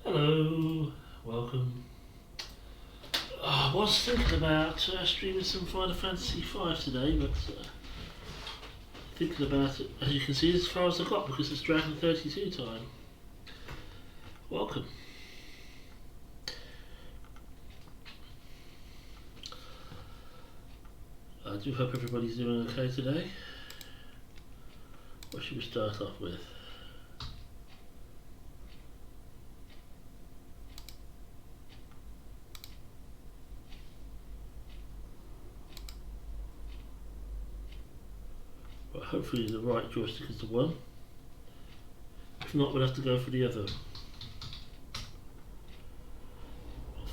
Hello, welcome. I was thinking about streaming some Final Fantasy V today, but thinking about it, as you can see, as far as I got because it's Dragon 32 time. Welcome. I do hope everybody's doing okay today. What should we start off with? Well, hopefully the right joystick is the one. If not, we'll have to go for the other.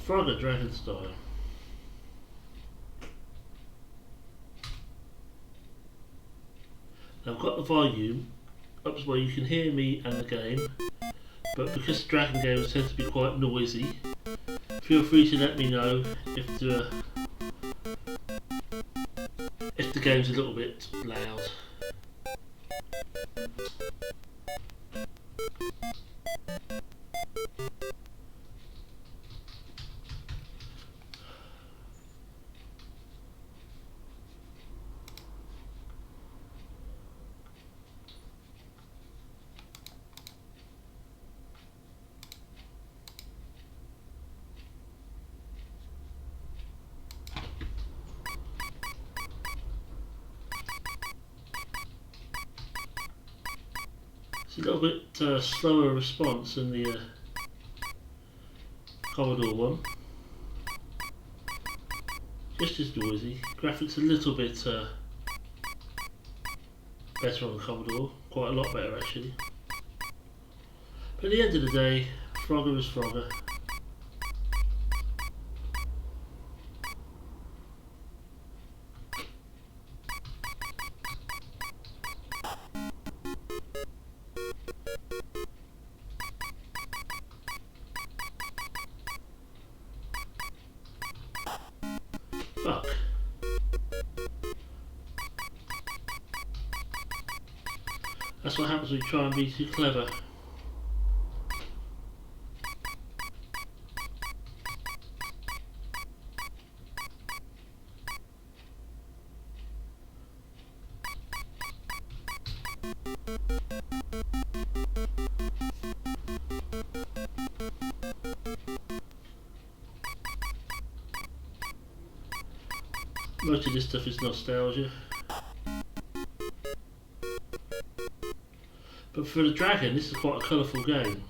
Frogger Dragon style. Now I've got the volume up to where you can hear me and the game, but because Dragon games tend to be quite noisy, feel free to let me know if the game's a little bit loud. It's a little bit slower response than the Commodore one. Just as noisy. Graphics a little bit better on the Commodore. Quite a lot better actually. But at the end of the day, Frogger is Frogger. Fuck. That's what happens when you try and be too clever. Most of this stuff is nostalgia. But for the Dragon, this is quite a colourful game.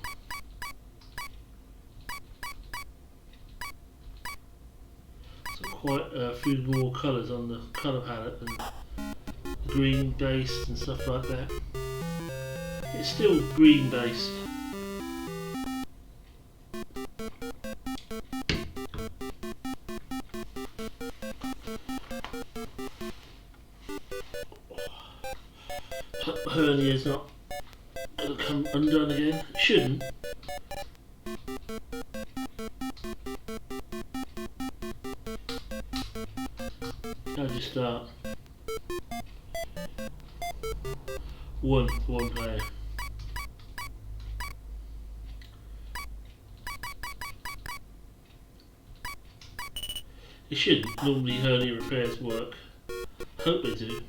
So quite a few more colours on the colour palette and green based and stuff like that. It's still green based. Hernia's not going to come undone again. It shouldn't. How'd you start? One player. It shouldn't. Normally hernia repairs work. Hope they do.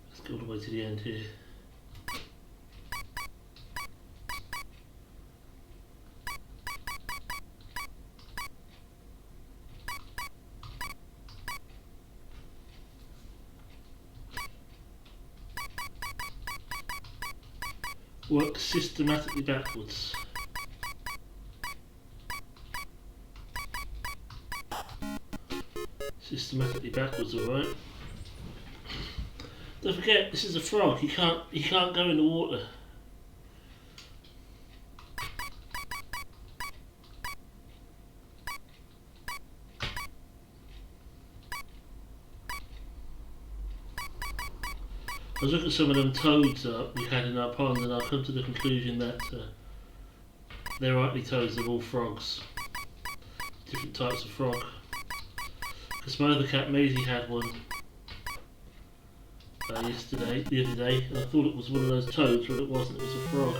Let's go all the way to the end here. Work systematically backwards. Systematically backwards, alright. Don't forget, this is a frog. He can't go in the water. I was looking at some of them toads that we had in our pond, and I've come to the conclusion that They're rightly toads, they're all frogs. Different types of frog. Because my other cat Maisie had one the other day, and I thought it was one of those toads, but it wasn't, it was a frog.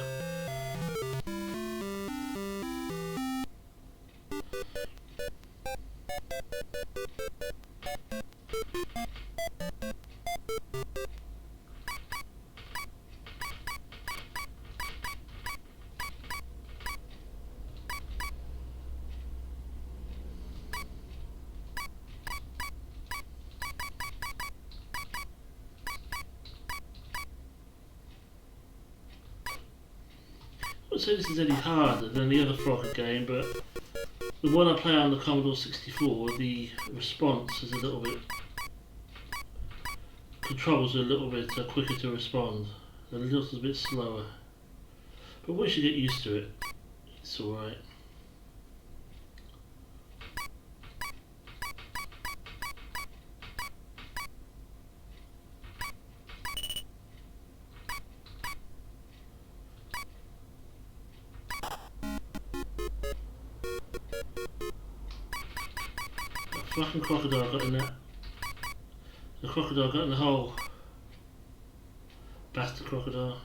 I wouldn't say this is any harder than the other Frogger game, but the one I play on the Commodore 64, the response is a little bit, controls are a little bit quicker to respond, a little bit slower. But once you get used to it, it's alright. Fucking crocodile got in that. The crocodile got in the hole. Bastard crocodile.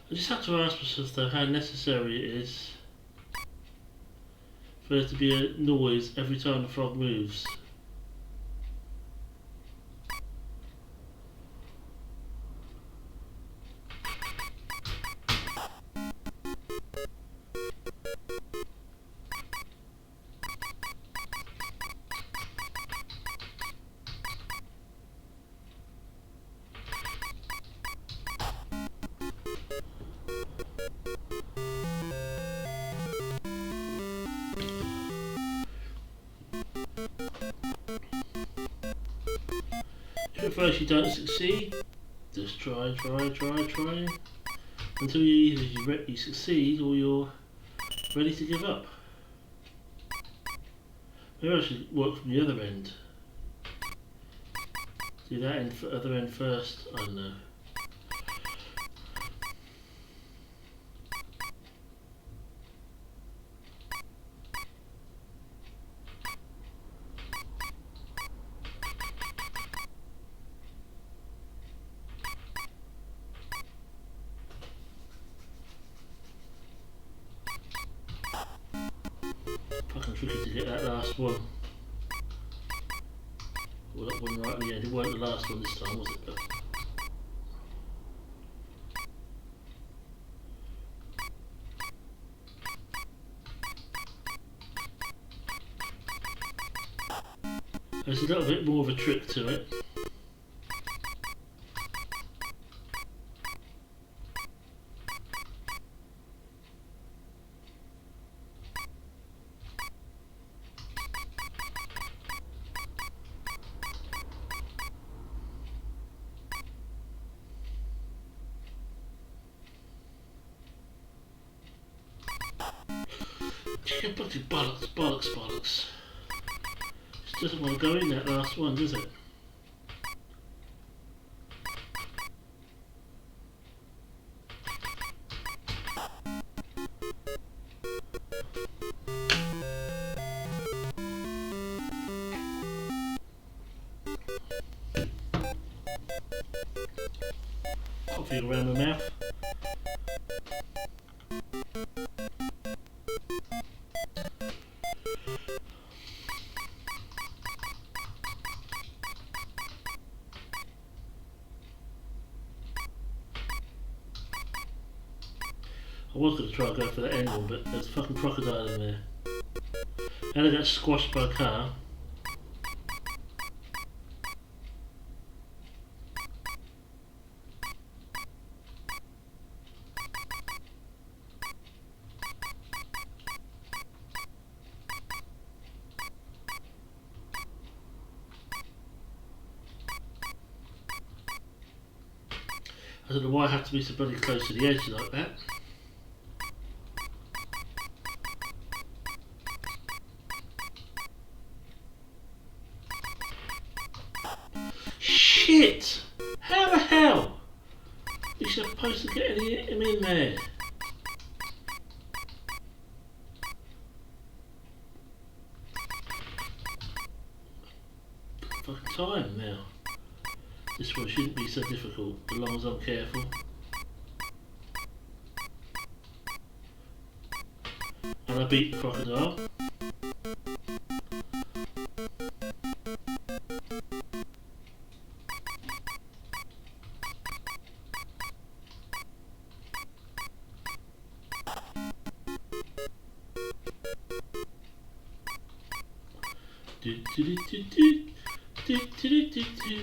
I just have to ask myself though how necessary it is for there to be a noise every time the frog moves. If at first you don't succeed, just try until you succeed or you're ready to give up. Maybe I should work from the other end. Do that end for other end first. I don't know. Fucking tricky to get that last one. Well, that one right at the end. It weren't the last one this time, was it? But there's a little bit more of a trick to it. Bollocks. Just doesn't want to go in that last one, does it? I'll feel around my mouth. I was going to try and go for the end one, but there's a fucking crocodile in there. And I got squashed by a car. I don't know why I have to be so bloody close to the edge like that. supposed to get him in there? Fucking time now. This one shouldn't be so difficult as long as I'm careful. And I beat the crocodile. Do, do, do, do, do. Do, do, do, do, do.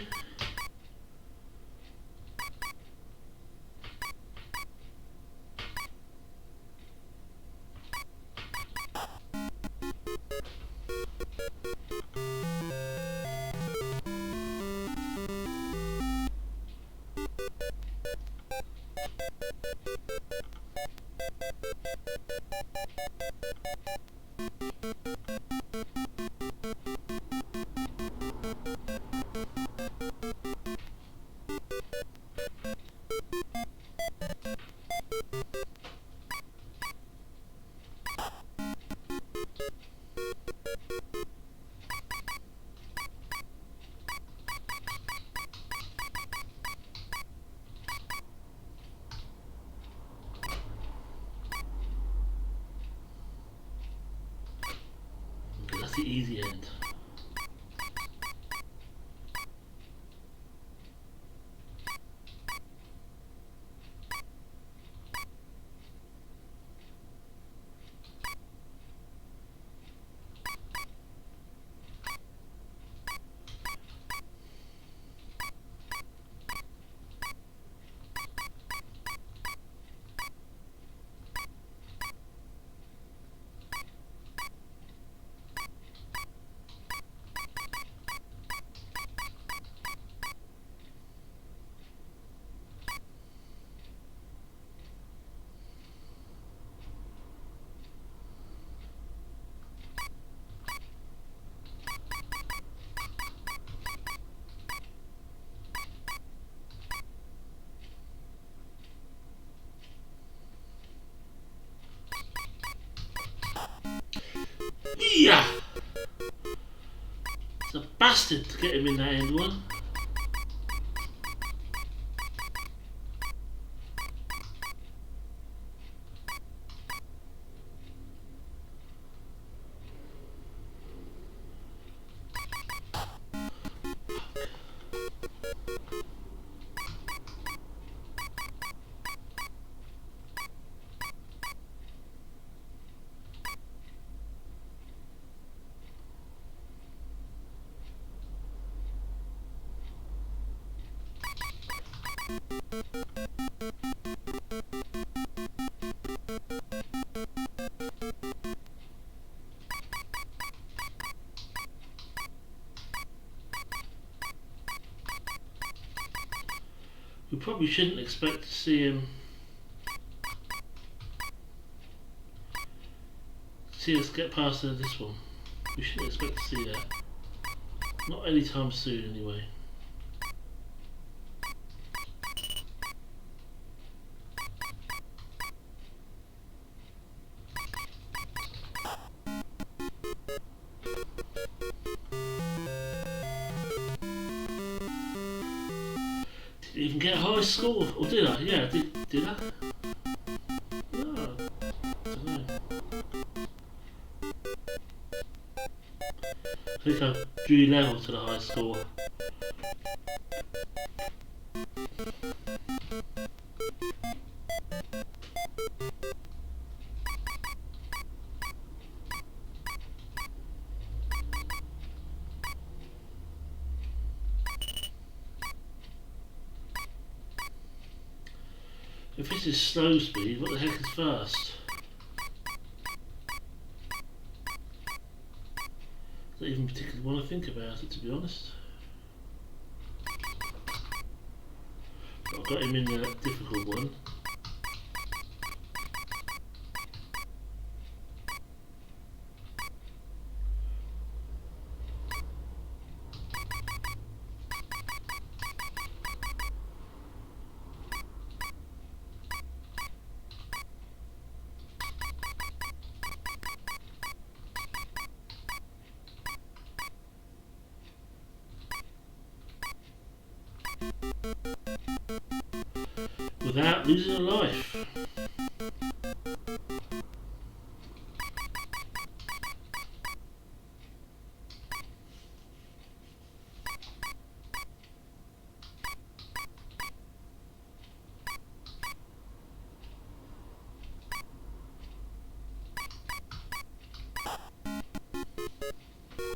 That's the easy end. Yeah! It's a bastard to get him in that end one. We probably shouldn't expect to see him see us get past this one. We shouldn't expect to see that. Not anytime soon anyway. Didn't even get a high score, or did I? Yeah, did I? No, I don't know. I think I drew level to the high score. If this is slow speed, what the heck is fast? I don't even particularly want to think about it, to be honest. But I've got him in the difficult one. without losing a life.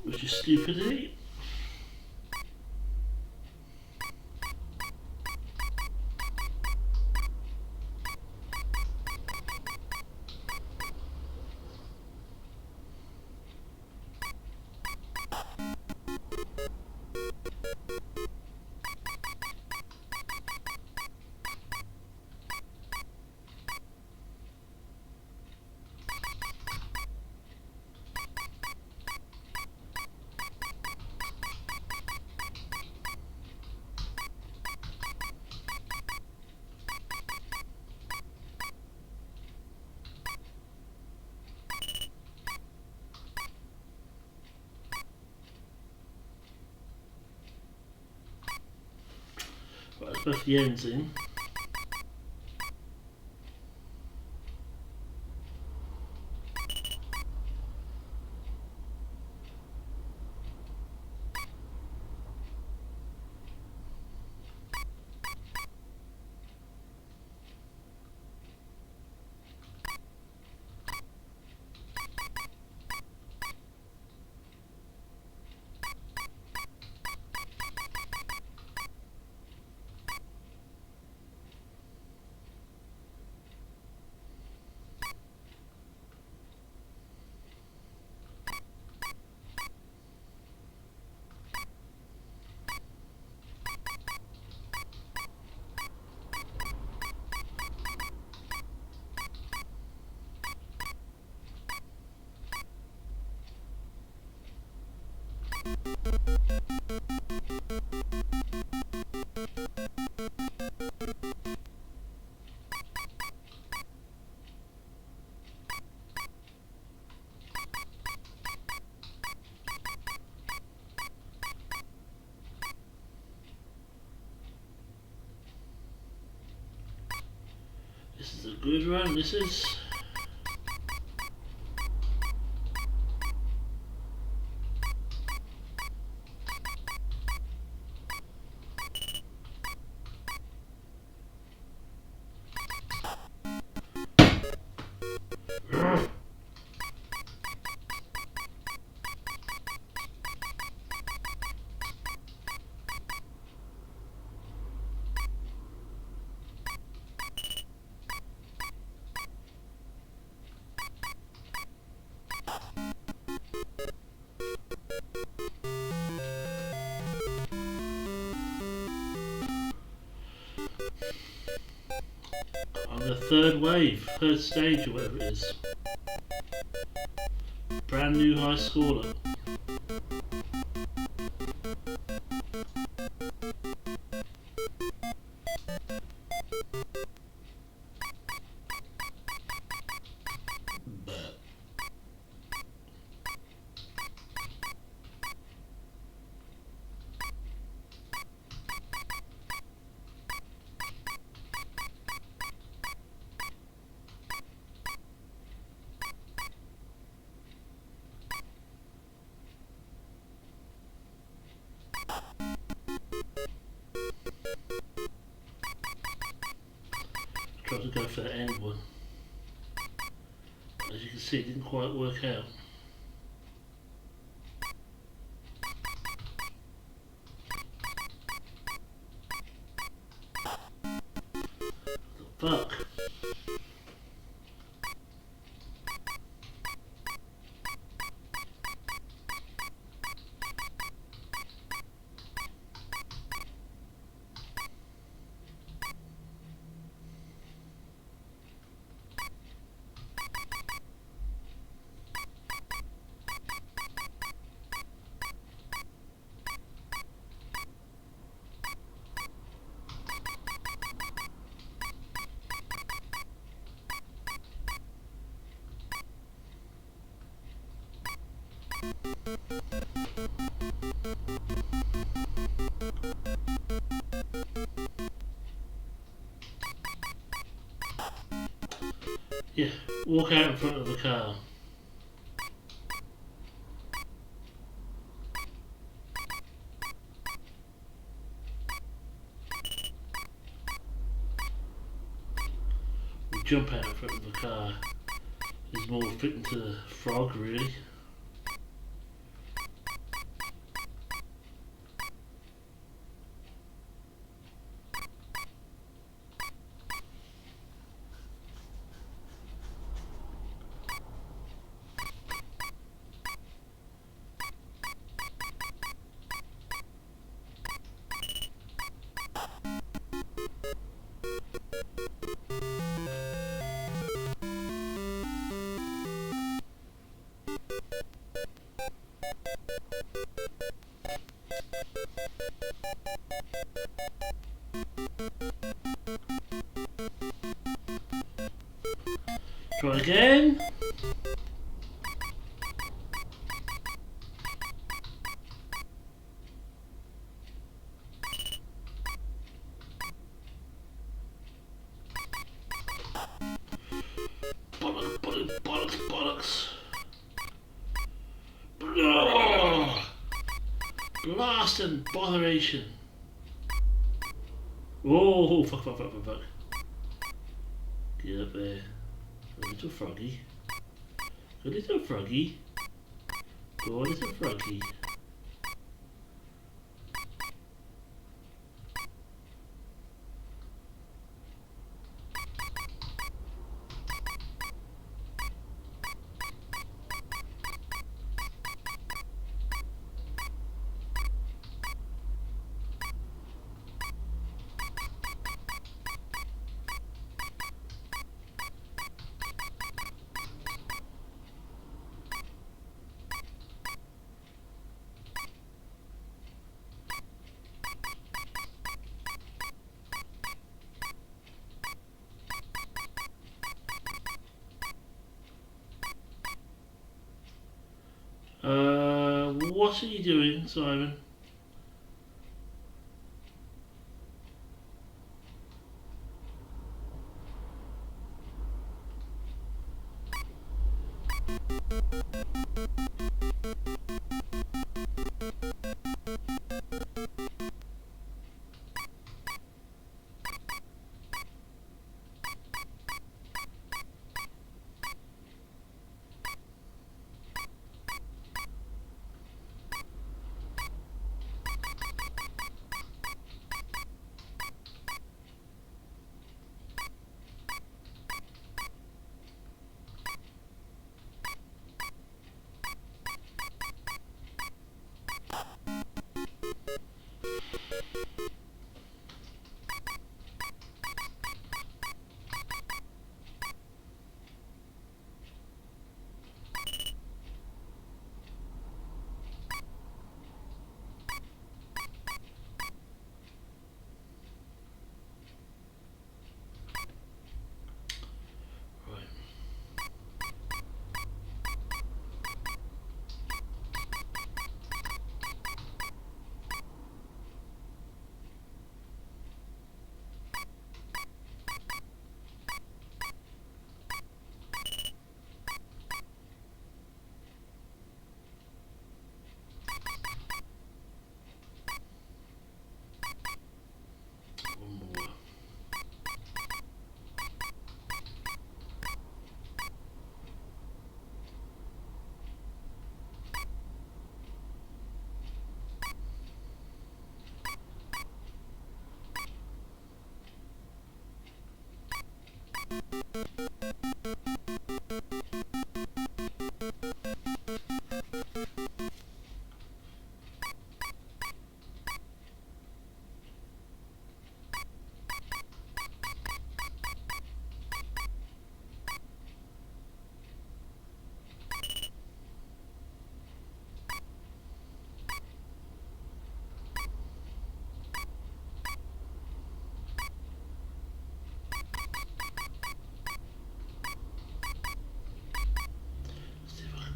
Which is stupidity. Right, let's both the ends in. This is a good run, this is. On the third wave, third stage or whatever it is. Brand new high scorer. Tried to go for the end one. As you can see, it didn't quite work out. The fuck? Walk out in front of the car. Or jump out in front of the car is more fitting to the frog, really. Try again. Bollocks, bollocks, bollocks, bollocks. Blast and botheration. Oh, fuck, fuck, fuck, fuck, fuck. Get up there. Go little froggy. Go little froggy. Go little froggy. What are you doing, Simon?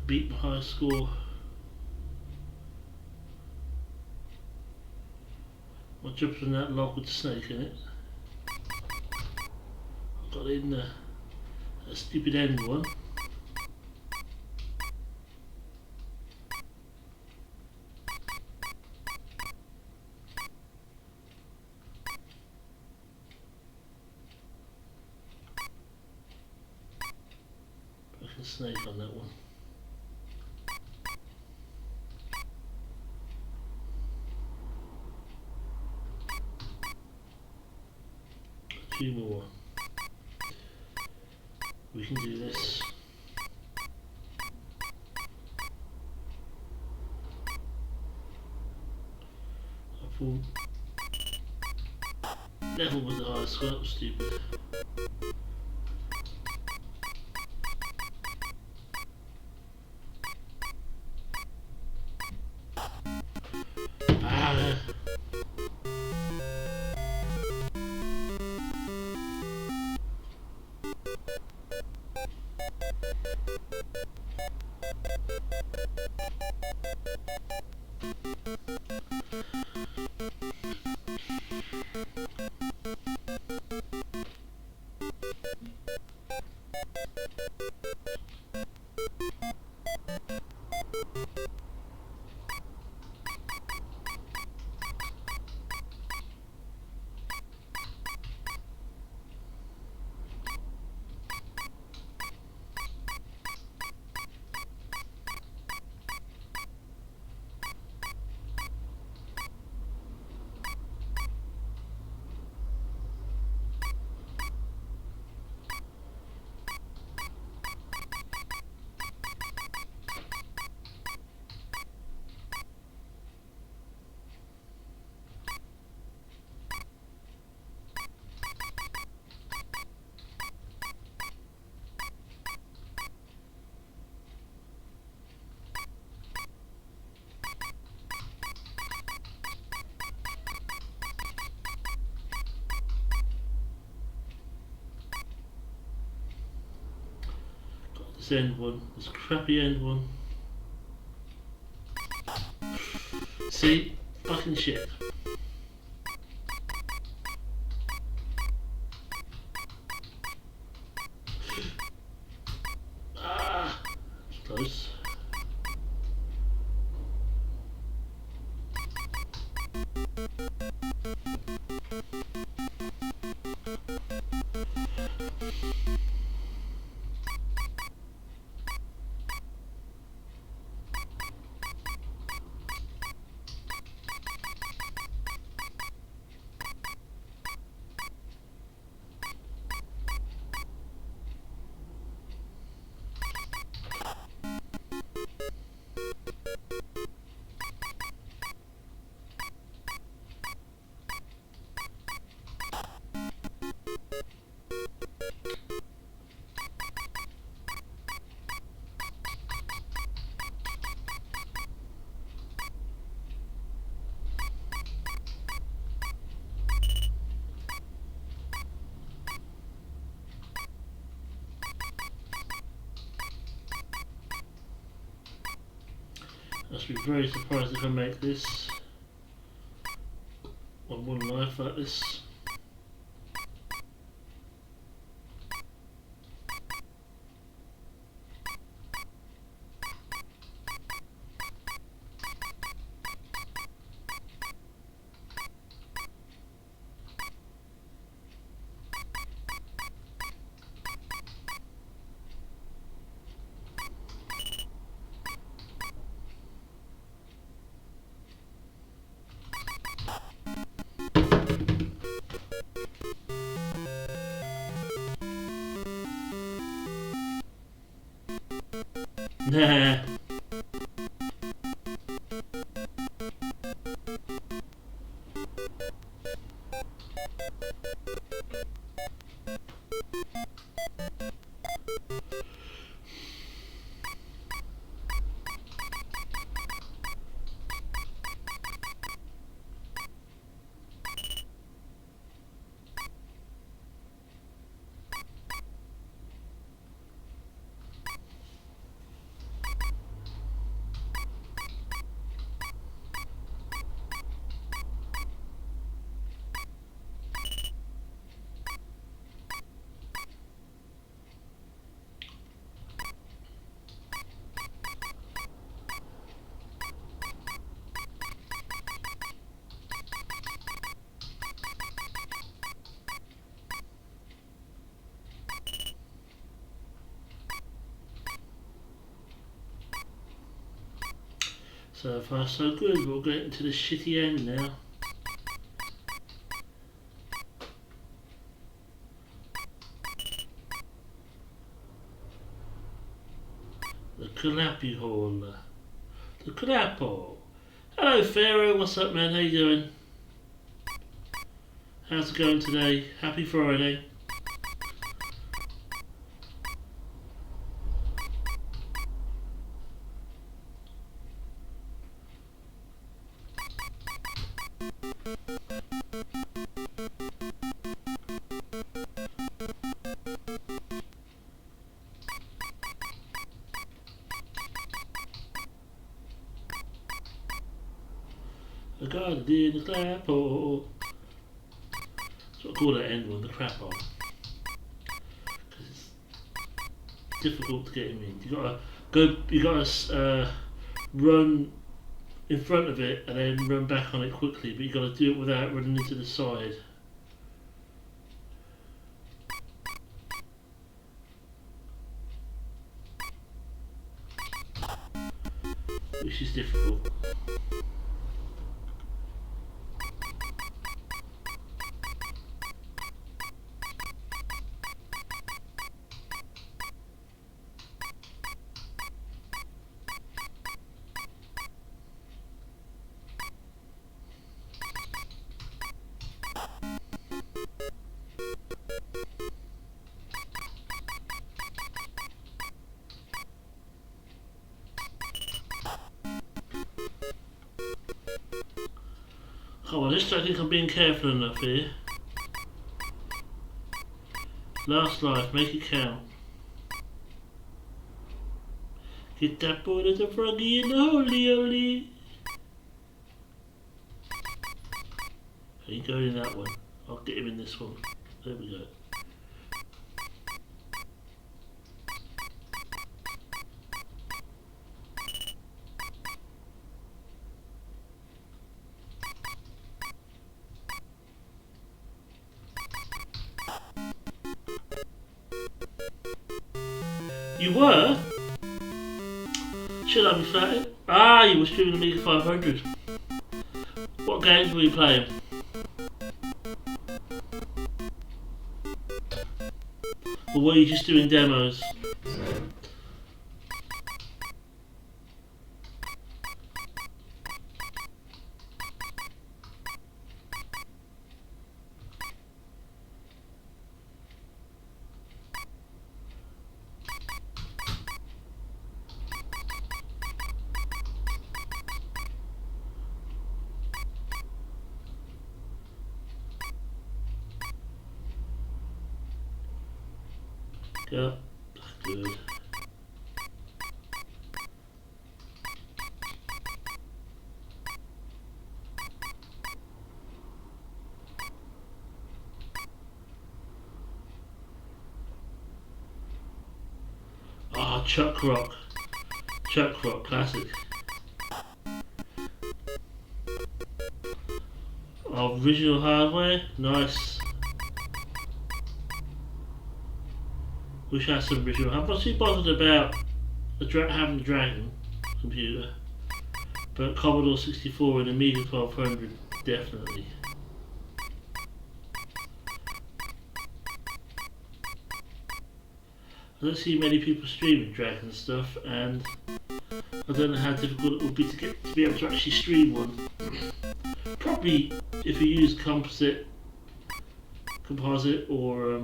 Beat my high score. I jumped in that log with the snake in it. I got in there. a stupid end one. A snake on that one. Two more. We can do this. I thought level was the highest score. That was stupid. This end one, this crappy end one. See, fucking shit. Ah, close. I should be very surprised if I make this on one life like this. Nah. So far so good, but we're getting to the shitty end now. The Clappy Hall. The Clap Hall. Hello Pharaoh, what's up man, how you doing? How's it going today? Happy Friday. I got it in the Clap Hole. So I call that end one, the Crap Hole. Because it's difficult to get him in. You gotta run in front of it and then run back on it quickly, but you got to do it without running into the side. Which is difficult. Come on, I think I'm being careful enough here. Last life, make it count. Get that boy as a froggy in the holy holy. He ain't going in that one. I'll get him in this one. There we go. You were? Should I be flattered? Ah, you were streaming Amiga 500. What games were you playing? Or were you just doing demos? Yeah, good. Ah, Chuck Rock. Chuck Rock, classic. Original hardware, nice. Wish I had some original. I'm not too bothered about having the Dragon computer, but Commodore 64 and Amiga 1200 definitely. I don't see many people streaming Dragon stuff, and I don't know how difficult it would be to be able to actually stream one. Probably if you use composite or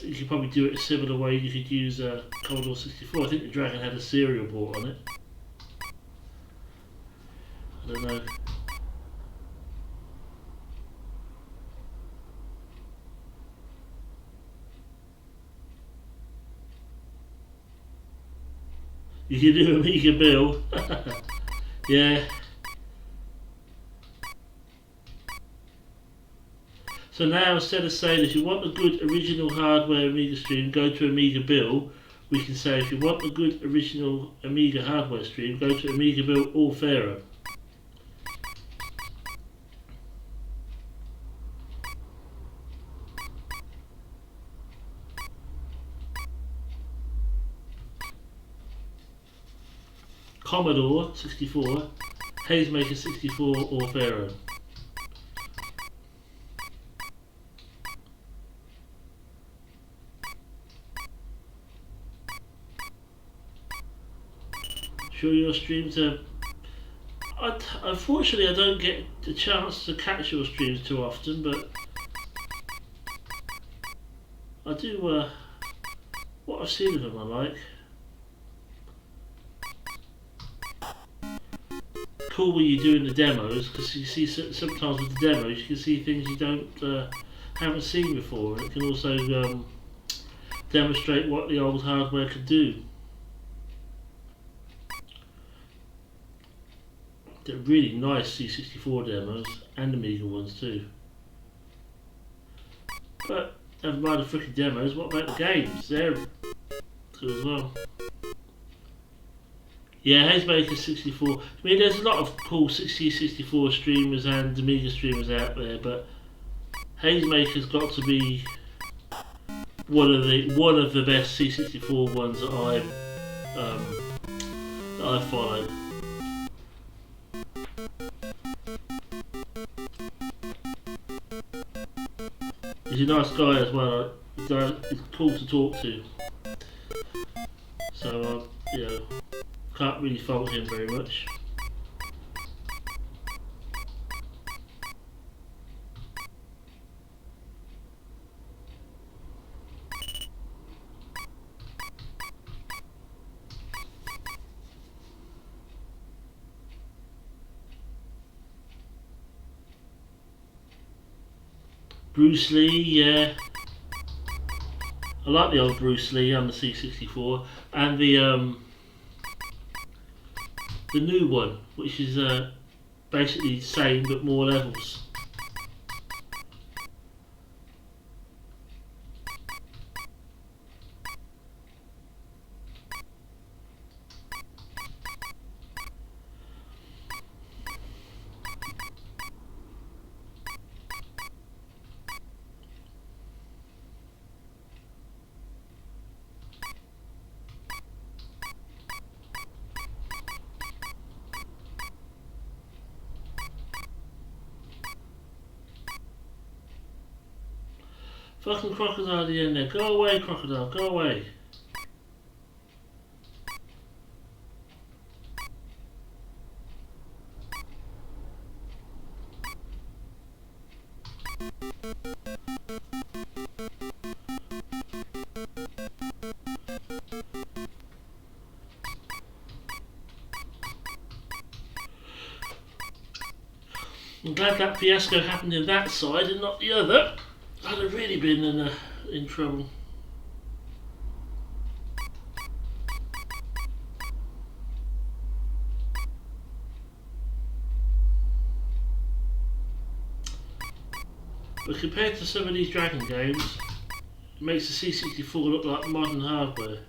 you could probably do it a similar way you could use Commodore 64. I think the Dragon had a serial port on it. I don't know. You can do Amiga Bill. Yeah. So now instead of saying if you want a good original hardware Amiga stream, go to Amiga Bill, we can say if you want a good original Amiga hardware stream, go to Amiga Bill or Pharaoh. Commodore 64, Hazemaker 64 or Pharaoh. Sure your streams are... Unfortunately I don't get the chance to catch your streams too often, but I do, what I've seen of them I like. Cool when you're doing the demos, because you see sometimes with the demos you can see things you haven't seen before, and it can also demonstrate what the old hardware could do. They're really nice C64 demos, and Amiga ones too. But never mind the freaking demos, what about the games? They're good as well. Yeah, Hazemaker 64. I mean, there's a lot of cool C64 streamers and Amiga streamers out there, but Hazemaker's got to be one of the best C64 ones that I've followed. He's a nice guy as well. He's cool to talk to. So you know, can't really fault him very much. Bruce Lee, yeah. I like the old Bruce Lee on the C64, and the new one, which is basically the same but more levels. Fucking crocodile at the end there. Go away, crocodile, go away. I'm glad that fiasco happened in that side and not the other. I'd have really been in trouble. But compared to some of these Dragon games, it makes the C64 look like modern hardware.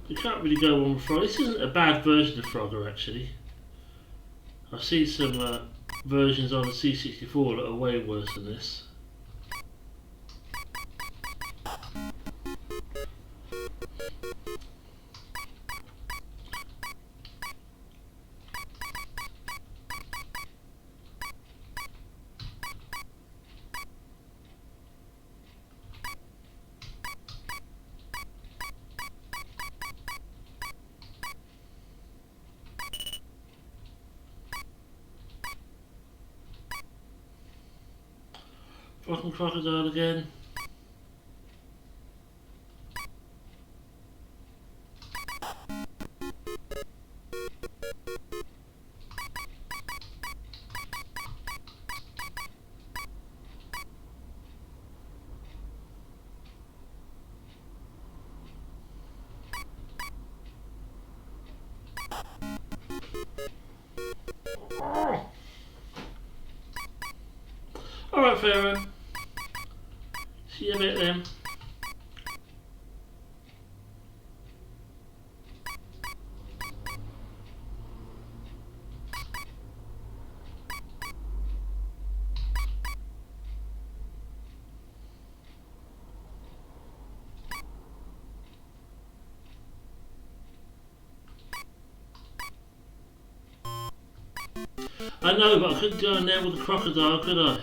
You can't really go on with Frogger. This isn't a bad version of Frogger actually. I've seen some versions on the C64 that are way worse than this. Fucking crocodile again. Alright, Farron. See you in a bit then. I know, but I couldn't go in there with the crocodile, could I?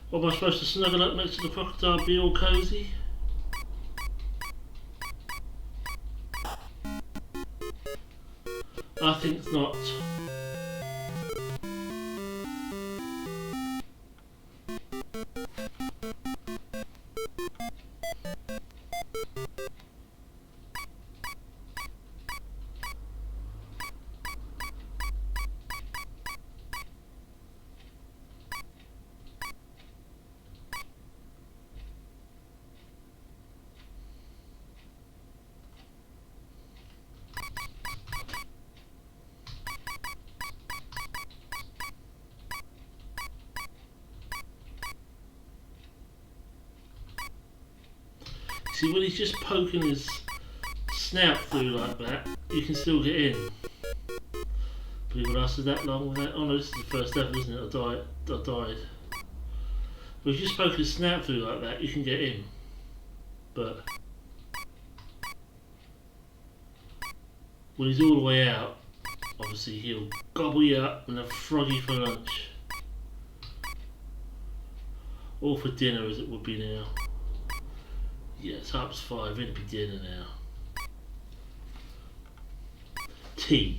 What, am I supposed to snuggle up next to the crocodile, be all cosy? I think not. See, when he's just poking his snout through like that, you can still get in. But it would lasted that long without. Oh no, this is the first ever, isn't it? I died. But if you just poke his snout through like that, you can get in. But when he's all the way out, obviously he'll gobble you up and have froggy for lunch. Or for dinner as it would be now. Yeah, it's 5:30, it'll be dinner now. Tea.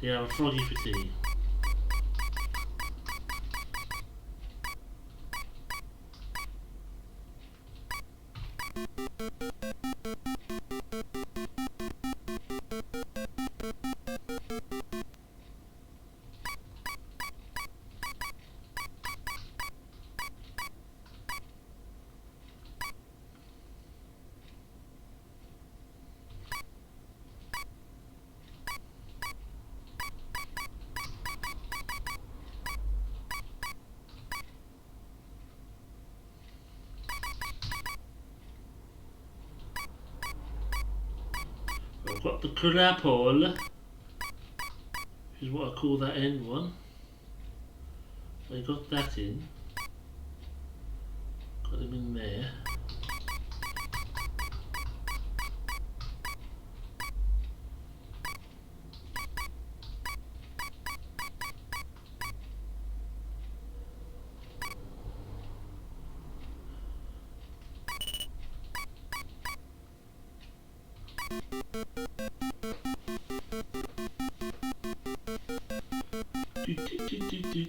Yeah, I'm froggy for tea. I've got the crapple, which is what I call that end one. I got that in. Got him in there. Do.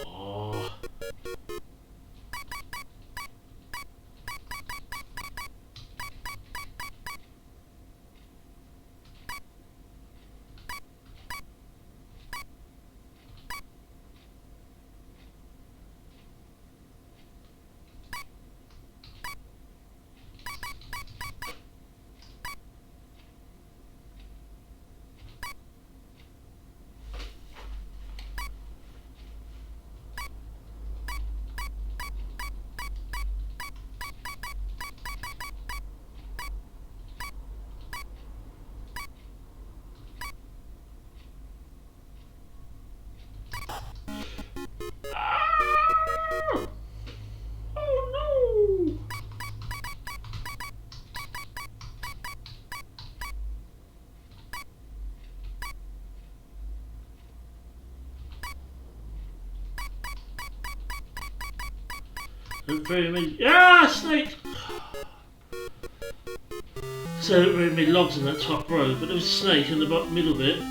Oh. Very many. Ah, snake! So there weren't very many logs in that top row, but there was a snake in the middle bit.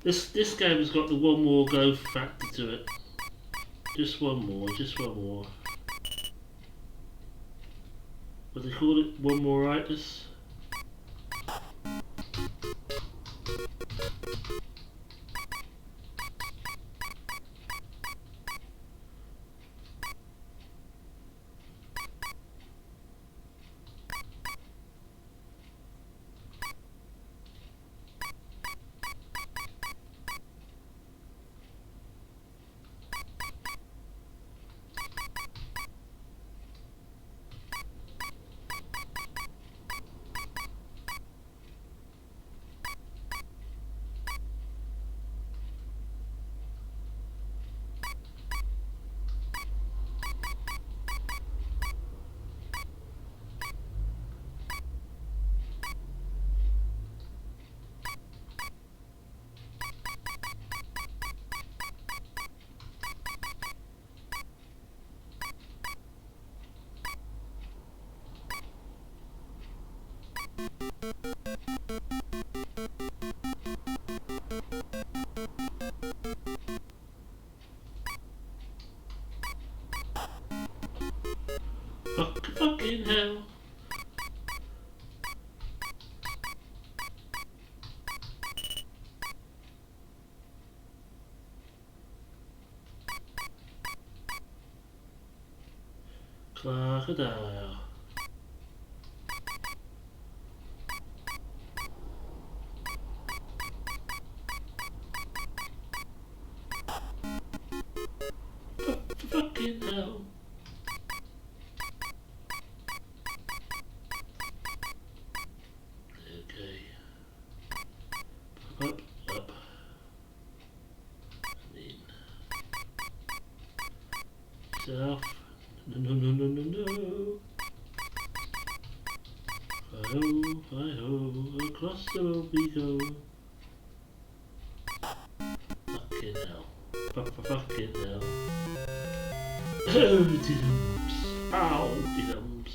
This game has got the one more go factor to it. Just one more, just one more. What do they call it? One more itis? Crocodile. Fucking hell. Okay. Up, up. And in. South. No, no, no, no, no, no. Hi-ho, across the road we go. Fucking hell. Fucking hell. Oh, didums. Ow, didums.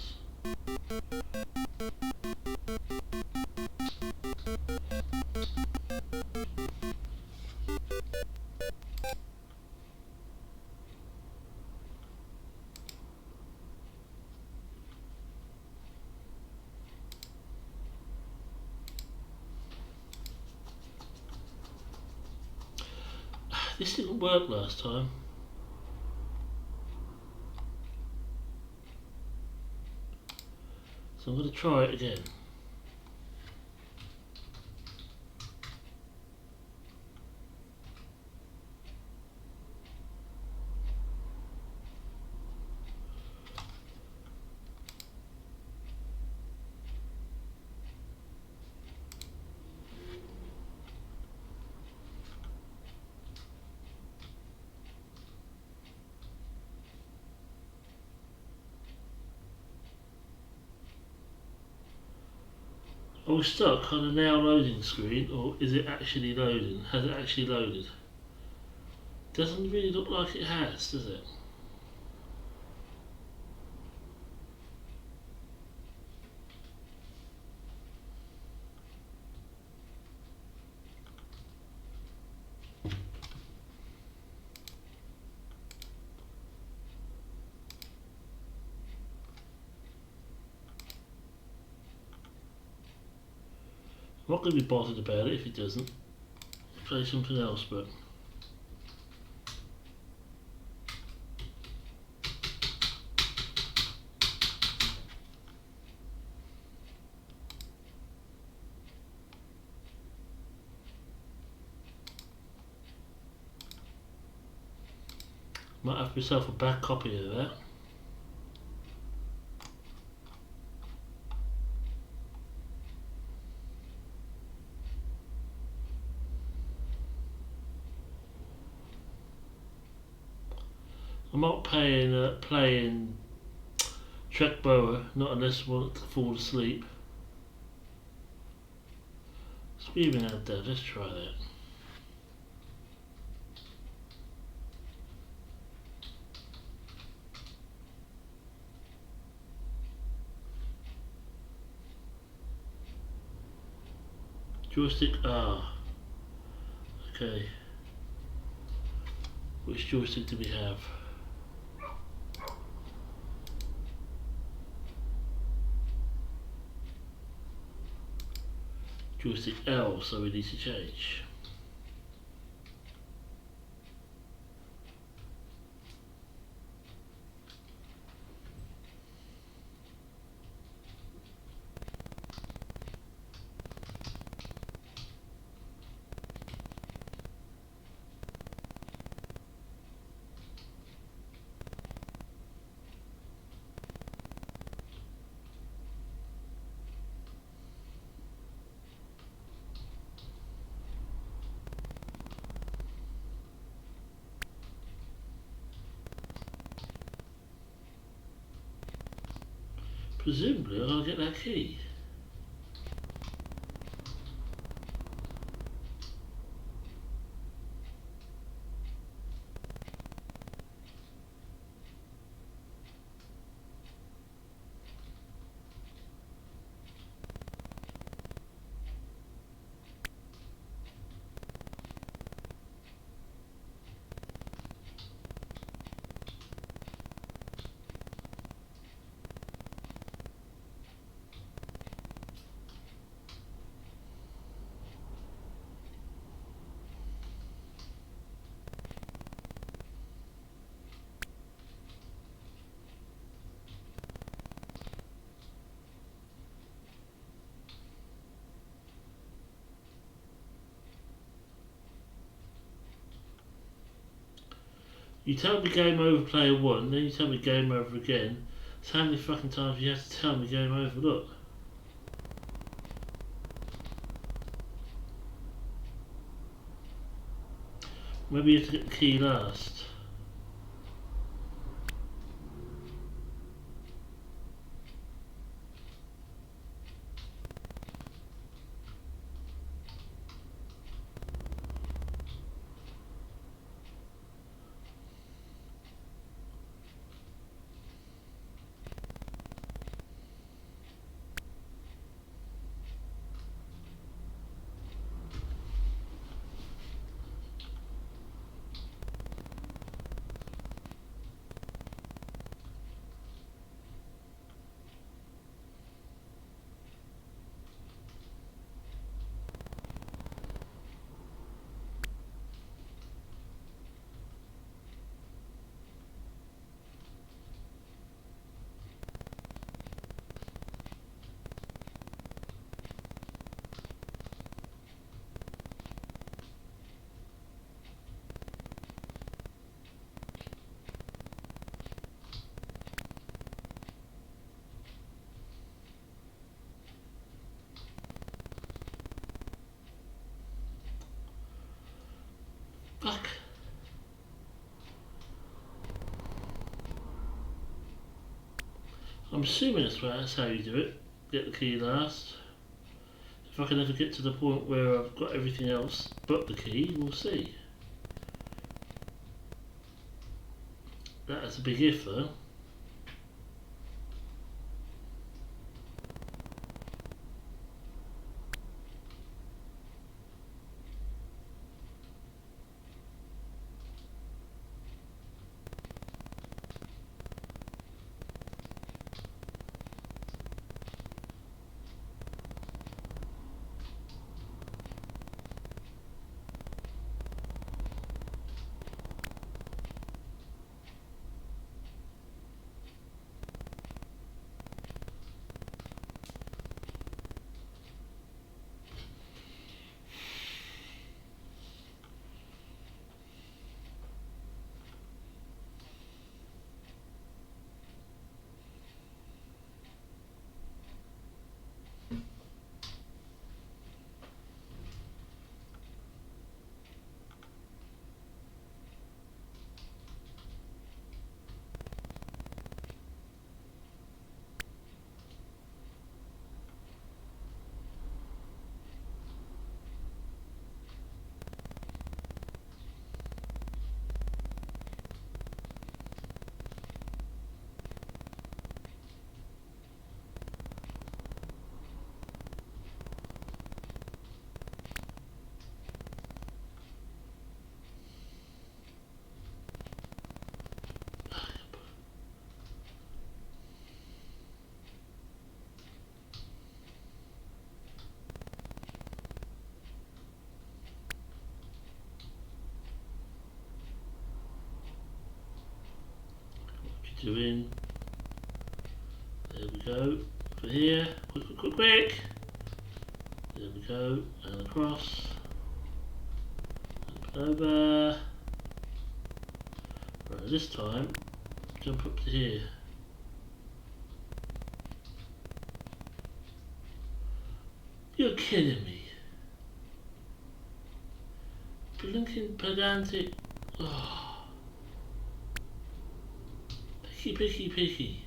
This didn't work last time. So I'm going to try it again. Are we stuck on a now loading screen, or is it actually loading? Has it actually loaded? Doesn't really look like it has, does it? I'm not going to be bothered about it if it doesn't. Play something else, but might have myself a back copy of that. I'm not playing Trek Boa, not unless I want to fall asleep. Screaming out there, let's try that. Joystick R. Okay. Which joystick do we have? Joystick L, so we need to change. Presumably I'll get that key. You tell me game over player 1, then you tell me game over again. So how many fucking times do you have to tell me game over? Look. Maybe you have to get the key last. Fuck. I'm assuming that's how you do it. Get the key last. If I can ever get to the point where I've got everything else but the key, we'll see. That's a big if though. Doing. There we go. For here. Quick, quick, quick, quick. There we go. And across. And over. Right, this time, jump up to here. You're kidding me. Blinking pedantic. Oh. Picky, picky, picky.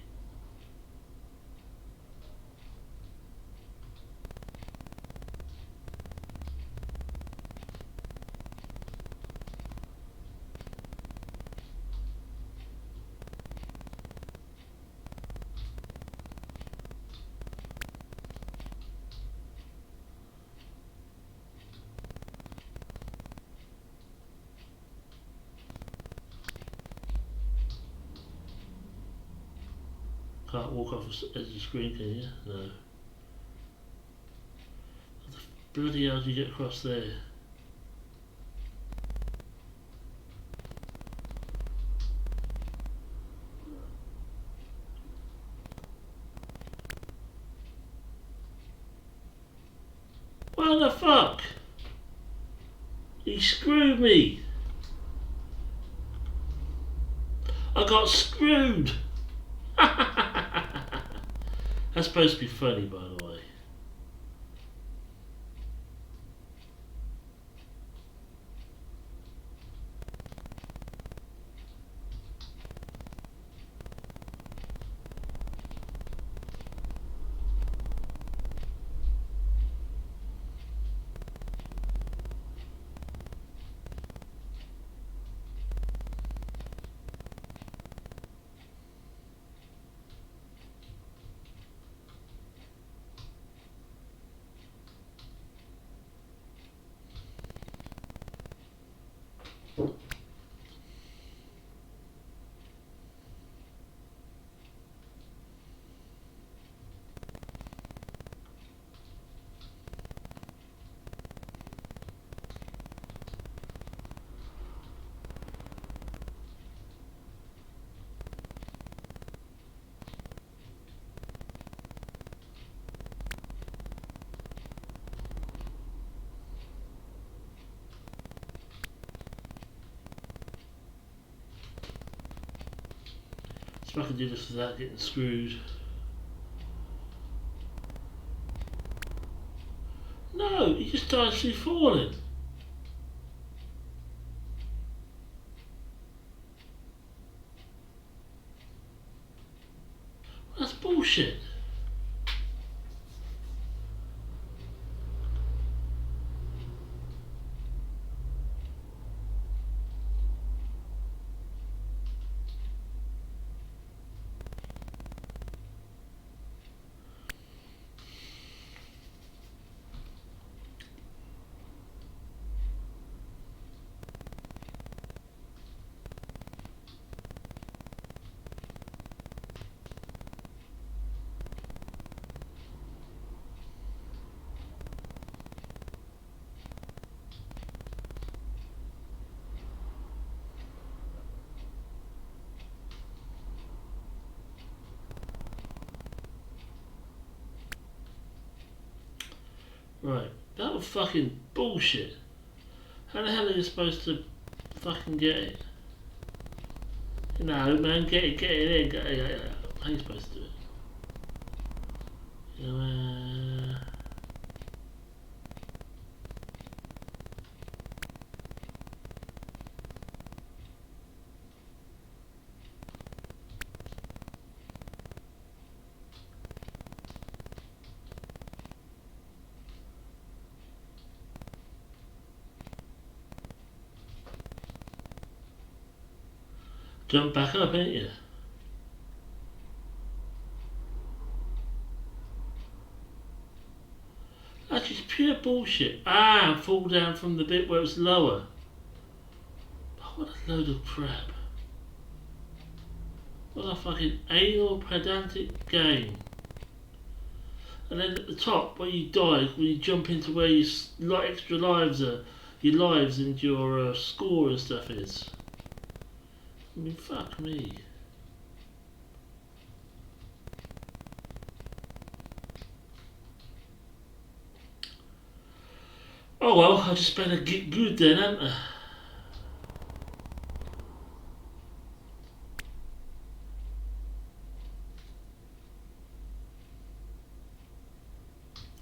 Can't walk off the edge of the screen, can you? No. What the bloody hell do you get across there? What the fuck? He screwed me! I got screwed. That's supposed to be funny, by the way. So I can do this without getting screwed. No, he just dies through falling. That's bullshit. Right, that was fucking bullshit. How the hell are you supposed to fucking get it? No, man, get it in, get it. How are you supposed to do it? You know, jump back up, ain't you? That's just pure bullshit. Ah, fall down from the bit where it's lower. What a load of crap. What a fucking anal pedantic game. And then at the top, where you die, when you jump into where your extra lives are, your lives and your score and stuff is. I mean, fuck me. Oh well, I just better get good then, hadn't I?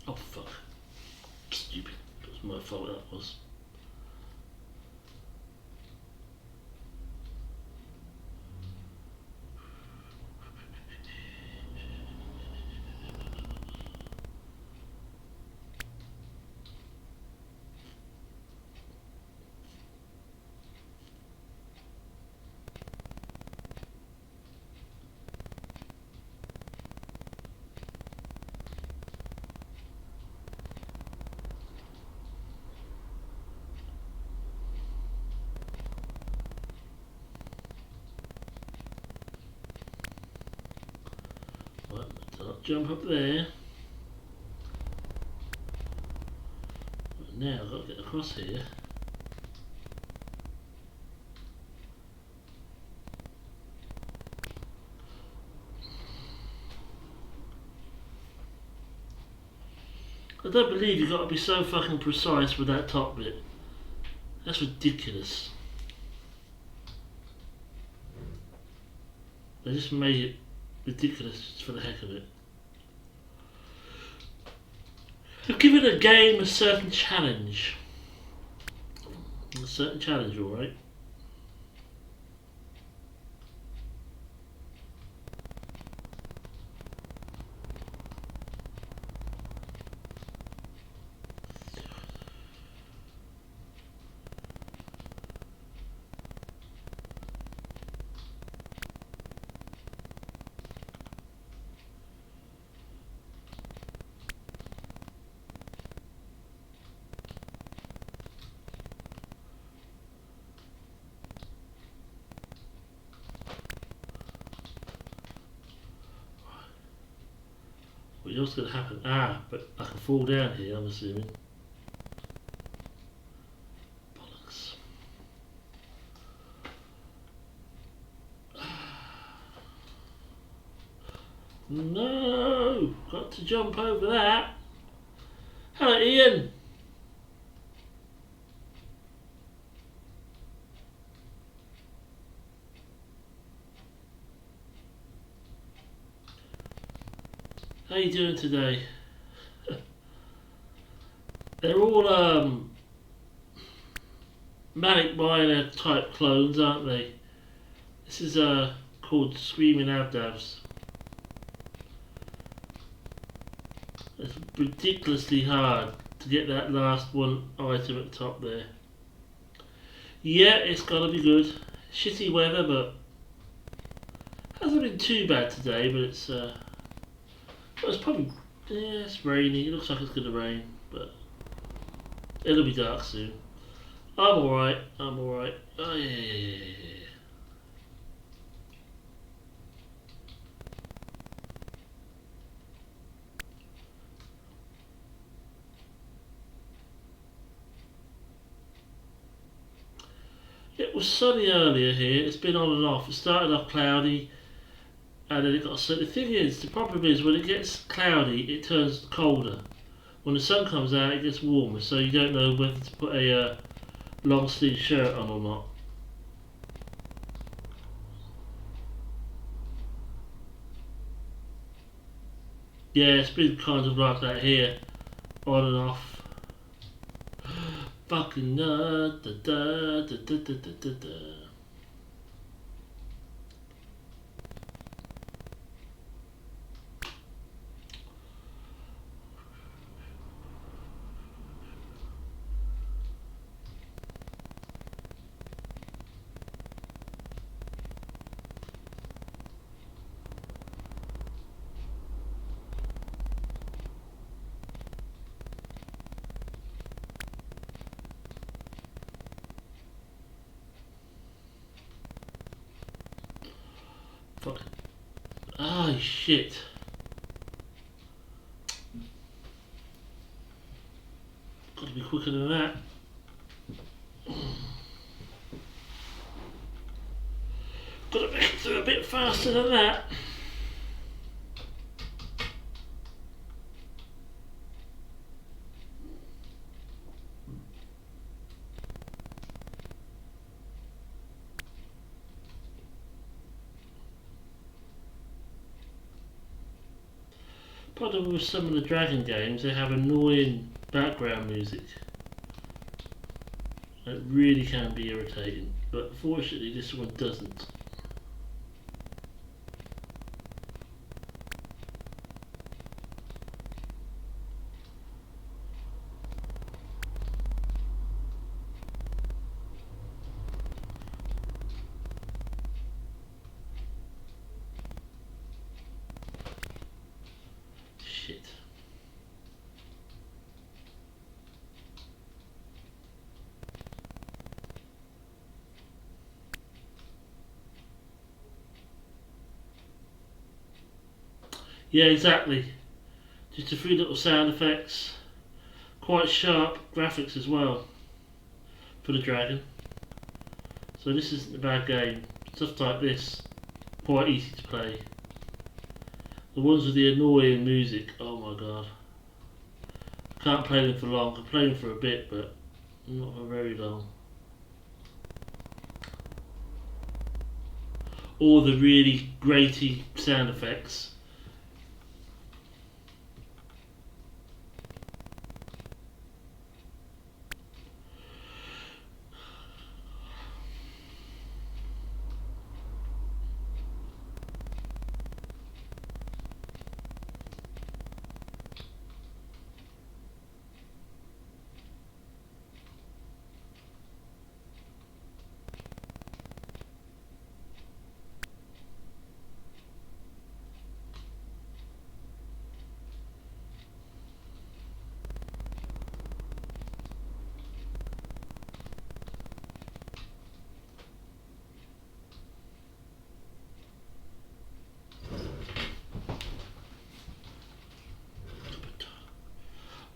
Oh fuck. Stupid. It was my fault, that was. Right, I'll jump up there. Now I've got to get across here. I don't believe you've got to be so fucking precise with that top bit. That's ridiculous. They just made it ridiculous just for the heck of it. They've given a game a certain challenge. A certain challenge, alright. What else going to happen? Ah, but I can fall down here, I'm assuming. Bollocks. No! Got to jump over that. Hello, Ian. How you doing today? They're all Manic Miner type clones, aren't they? This is called Screaming Abdabs. It's ridiculously hard to get that last one item at the top there. Yeah, it's gotta be good. Shitty weather, but hasn't been too bad today. But it's probably, yeah, it's rainy. It looks like it's gonna rain, but it'll be dark soon. I'm alright. I'm alright. Oh yeah. It was sunny earlier here. It's been on and off. It started off cloudy, and then it got. So the thing is, the problem is when it gets cloudy, it turns colder. When the sun comes out, it gets warmer. So you don't know whether to put a long sleeve shirt on or not. Yeah, it's been kind of like that here, on and off. Fucking da da da da da da da da. Fuck. Ah, shit. Gotta be quicker than that. Gotta make it through a bit faster than that. Problem with some of the Dragon games, they have annoying background music. It really can be irritating, but fortunately this one doesn't. Shit. Yeah, exactly. Just a few little sound effects. Quite sharp graphics as well for the Dragon. So this isn't a bad game. Stuff like this, quite easy to play. The ones with the annoying music, oh my god. Can't play them for long. I can play them for a bit, but not for very long. or the really grating sound effects.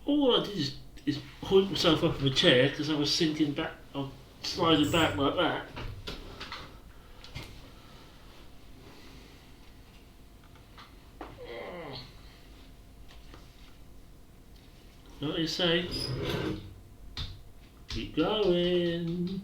All I did is hoik myself up from a chair because I was sinking back, I was sliding back like that. Know what you say? Keep going.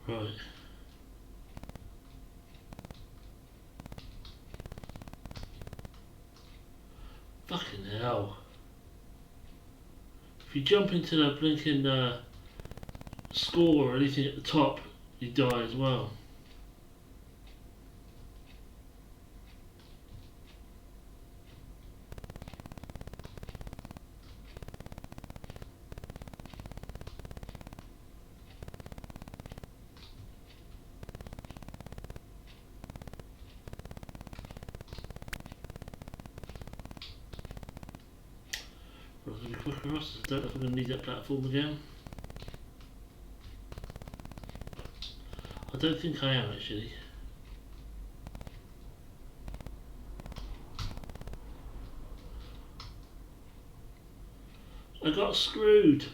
Right. Fucking hell. If you jump into the blinking score or anything at the top, you die as well. Right, let me quick across. I don't know if I'm going to need that platform again. I don't think I am actually. I got screwed.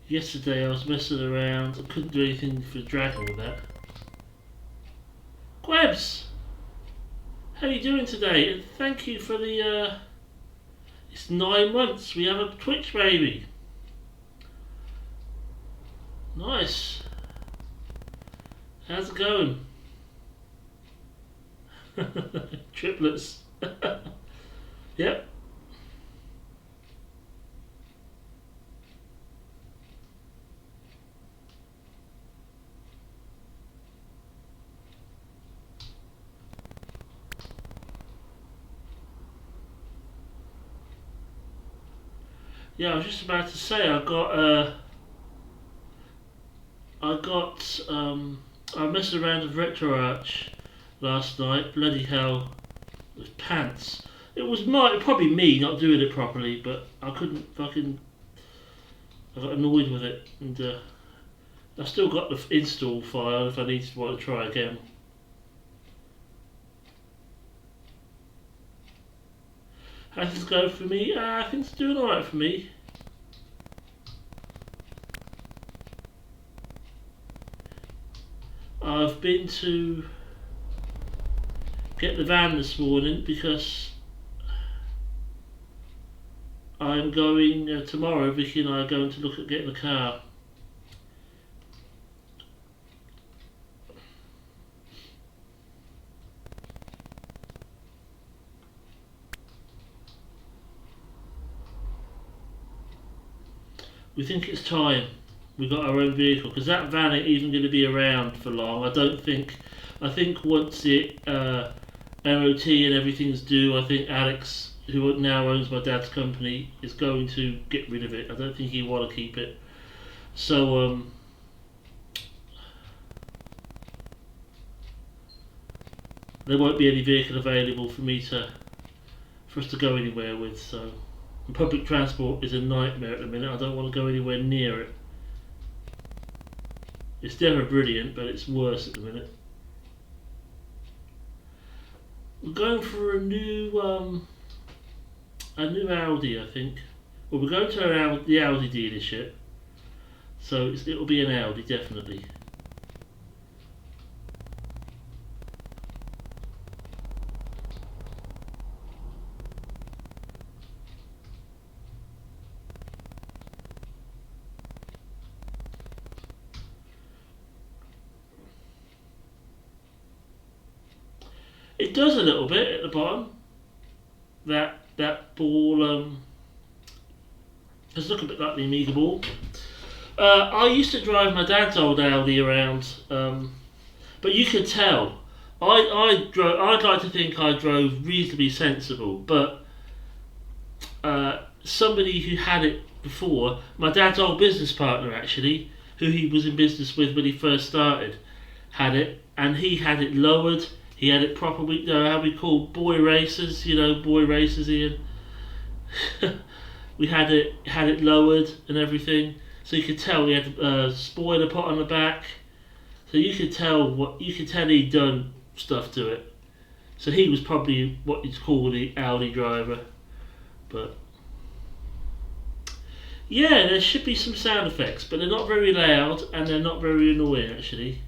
Yesterday I was messing around. I couldn't do anything for the dragon with that. Quebs! How are you doing today? And thank you for the it's 9 months. We have a Twitch baby. Nice. How's it going? Triplets. Yep. Yeah, I was just about to say I messed around with RetroArch last night. Bloody hell, with pants. It was probably me not doing it properly, but I couldn't fucking. I got annoyed with it, and I've still got the install file if I want to try again. How's things going for me? Things are doing alright for me. I've been to get the van this morning because I'm going tomorrow. Vicky and I are going to look at getting a car. We think it's time. we got our own vehicle, because that van ain't even going to be around for long. I don't think. I think once it MOT and everything's due, I think Alex, who now owns my dad's company, is going to get rid of it. I don't think he want to keep it. So there won't be any vehicle available for us to go anywhere with. So and public transport is a nightmare at the minute. I don't want to go anywhere near it. It's never brilliant, but it's worse at the minute. We're going for a new Audi, I think. Well, we're going to the Audi dealership, so it'll be an Audi definitely. It does a little bit at the bottom. That ball does look a bit like the Amiga ball. I used to drive my dad's old Audi around, but you could tell. I'd like to think I drove reasonably sensible, but somebody who had it before, my dad's old business partner actually, who he was in business with when he first started, had it, and he had it lowered. He had it proper. You know how we call boy racers. You know, boy racers, Ian. We had it lowered and everything, so you could tell we had a spoiler put on the back, so you could tell he'd done stuff to it. So he was probably what you'd call the Audi driver, but yeah, there should be some sound effects, but they're not very loud and they're not very annoying actually.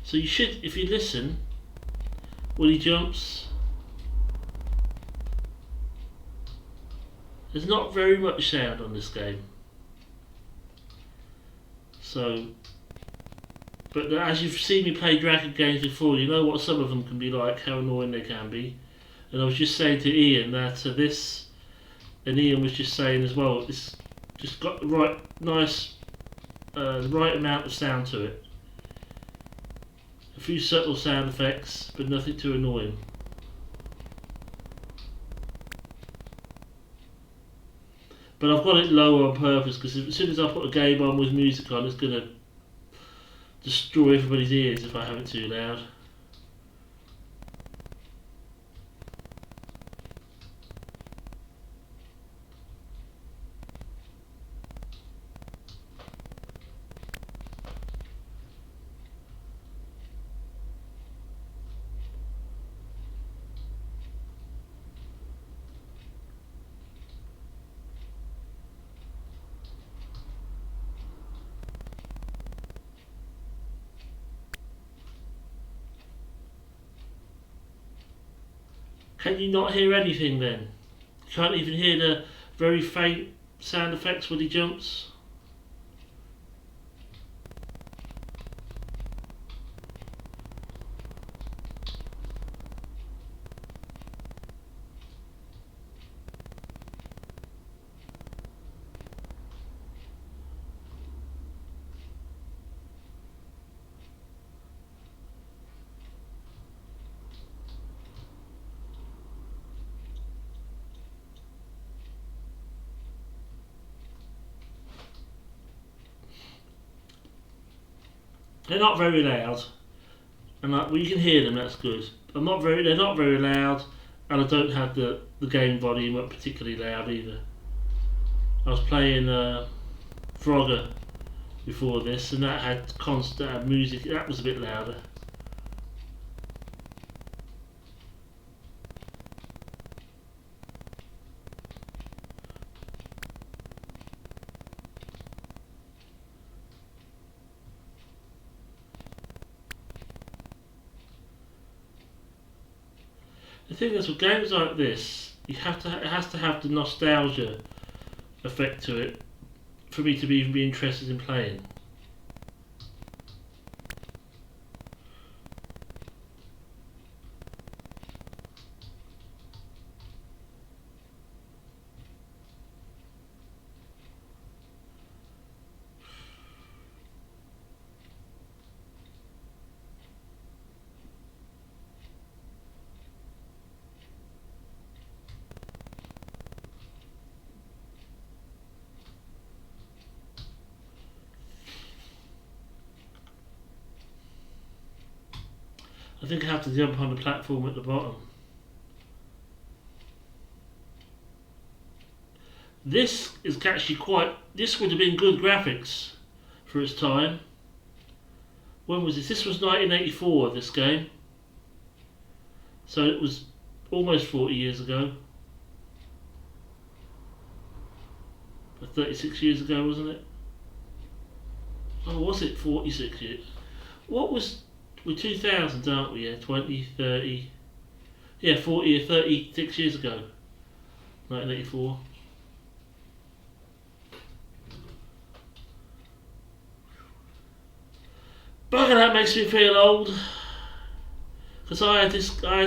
So you should, if you listen, when he jumps, there's not very much sound on this game. So, but as you've seen me play Dragon games before, you know what some of them can be like, how annoying they can be. And I was just saying to Ian that and Ian was just saying as well, it's just got the right, nice, the right amount of sound to it. A few subtle sound effects, but nothing too annoying. But I've got it lower on purpose because as soon as I put a game on with music on, it's going to destroy everybody's ears if I have it too loud. Can you not hear anything then? You can't even hear the very faint sound effects when he jumps? They're not very loud, and well, you can hear them. That's good. They're not very loud, and I don't have the game volume up particularly loud either. I was playing Frogger before this, and that had music. That was a bit louder. The thing is, with games like this, it has to have the nostalgia effect to it for me to even be interested in playing. I think I have to jump on the platform at the bottom. This is actually this would have been good graphics for its time. When was this? This was 1984, this game. So it was almost 40 years ago. 36 years ago, wasn't it? Oh, was it 46 years? What was... We're 2000, aren't we? Yeah, 20, 30... Yeah, 40 or 36 years ago. 1984. Bugger, that makes me feel old. Because I had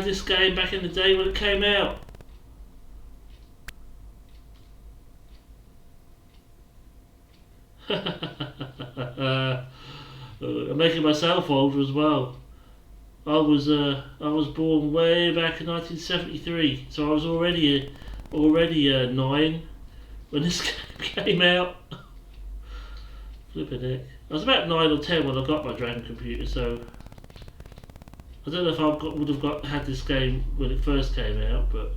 this game back in the day when it came out. I'm making myself older as well. I was born way back in 1973, so I was already 9 when this game came out. Flipping heck. I was about 9 or 10 when I got my Dragon computer, so I don't know if I would have had this game when it first came out, but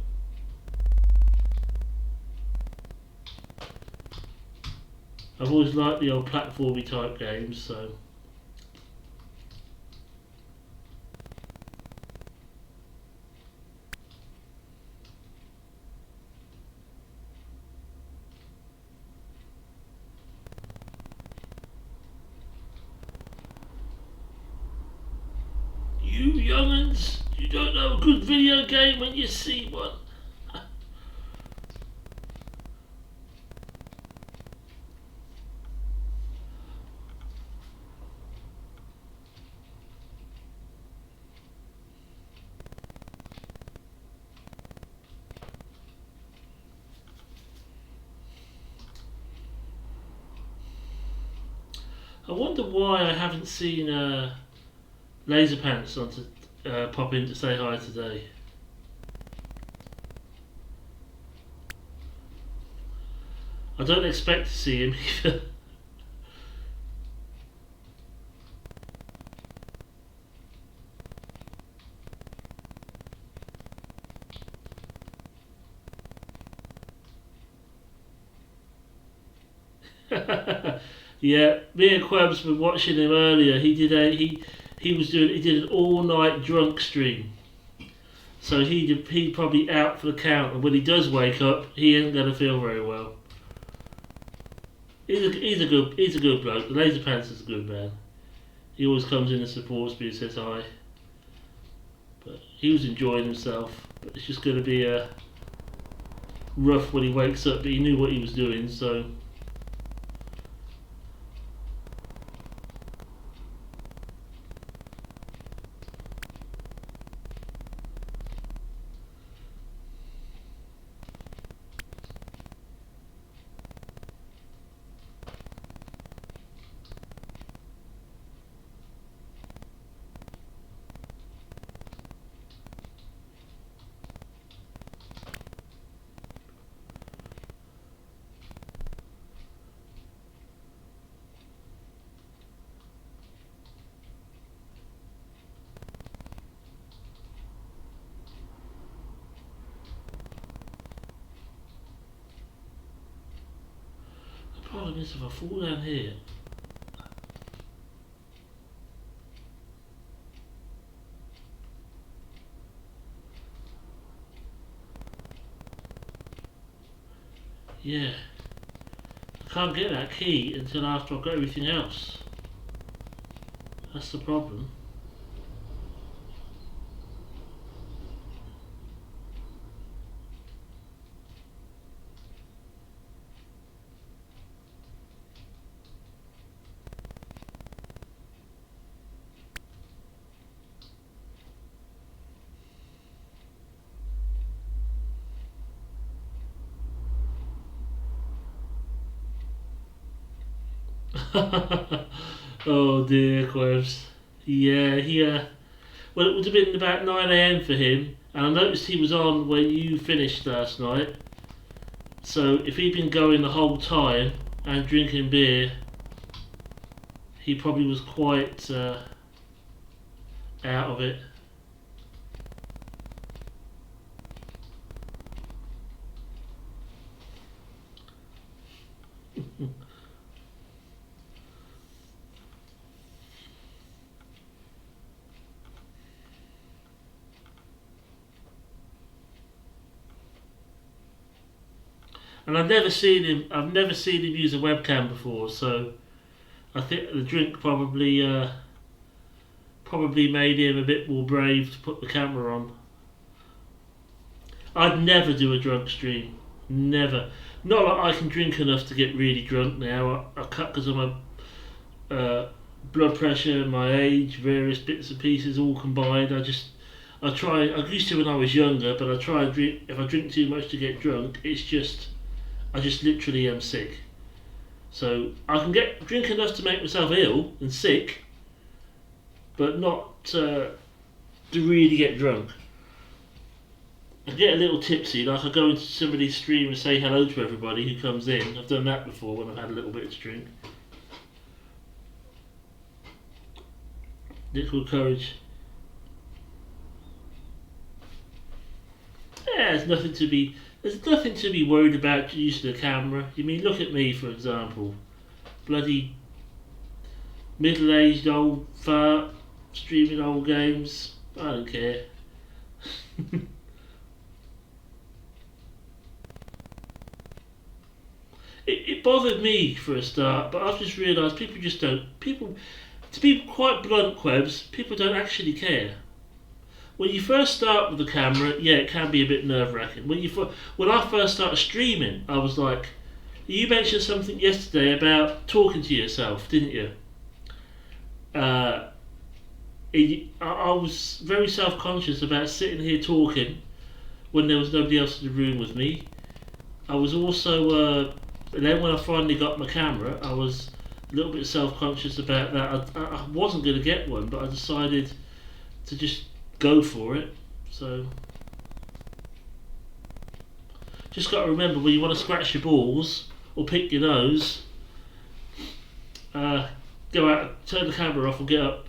I've always liked the old platformy type games, so. You young'uns, you don't know a good video game when you see one. I wonder why I haven't seen Laserpants on to pop in to say hi today. I don't expect to see him either. Yeah, me and Queb's been watching him earlier. He did an all night drunk stream. So he probably out for the count, and when he does wake up, he ain't gonna feel very well. He's a good bloke. The Laserpants is a good man. He always comes in and supports me and says hi. But he was enjoying himself. But it's just gonna be rough when he wakes up. But he knew what he was doing, so. The problem is if I fall down here. Yeah, I can't get that key until after I've got everything else. That's the problem. Oh dear, Quevs. Yeah, well, it would have been about 9 AM for him, and I noticed he was on when you finished last night. So if he'd been going the whole time and drinking beer, he probably was quite out of it. And I've never seen him. I've never seen him use a webcam before, so I think the drink probably made him a bit more brave to put the camera on. I'd never do a drunk stream. Never. Not that I can drink enough to get really drunk now. I cut because of my blood pressure, my age, various bits and pieces all combined. I try. I used to when I was younger, but I try and drink. If I drink too much to get drunk, I just literally am sick. So I can drink enough to make myself ill and sick, but not to really get drunk. I get a little tipsy, like I go into somebody's stream and say hello to everybody who comes in. I've done that before when I've had a little bit to drink. Liquid courage. Yeah, there's nothing to be worried about using the camera. You mean, look at me, for example. Bloody middle-aged old fart streaming old games. I don't care. It bothered me for a start, but I've just realised people just don't. People, to be quite blunt, Quebs, people don't actually care. When you first start with the camera, yeah, it can be a bit nerve-wracking. When I first started streaming, I was like, you mentioned something yesterday about talking to yourself, didn't you? I was very self-conscious about sitting here talking when there was nobody else in the room with me. I was also, and then when I finally got my camera, I was a little bit self-conscious about that. I wasn't going to get one, but I decided to just go for it. So just got to remember, when you want to scratch your balls or pick your nose, go out, turn the camera off and get up.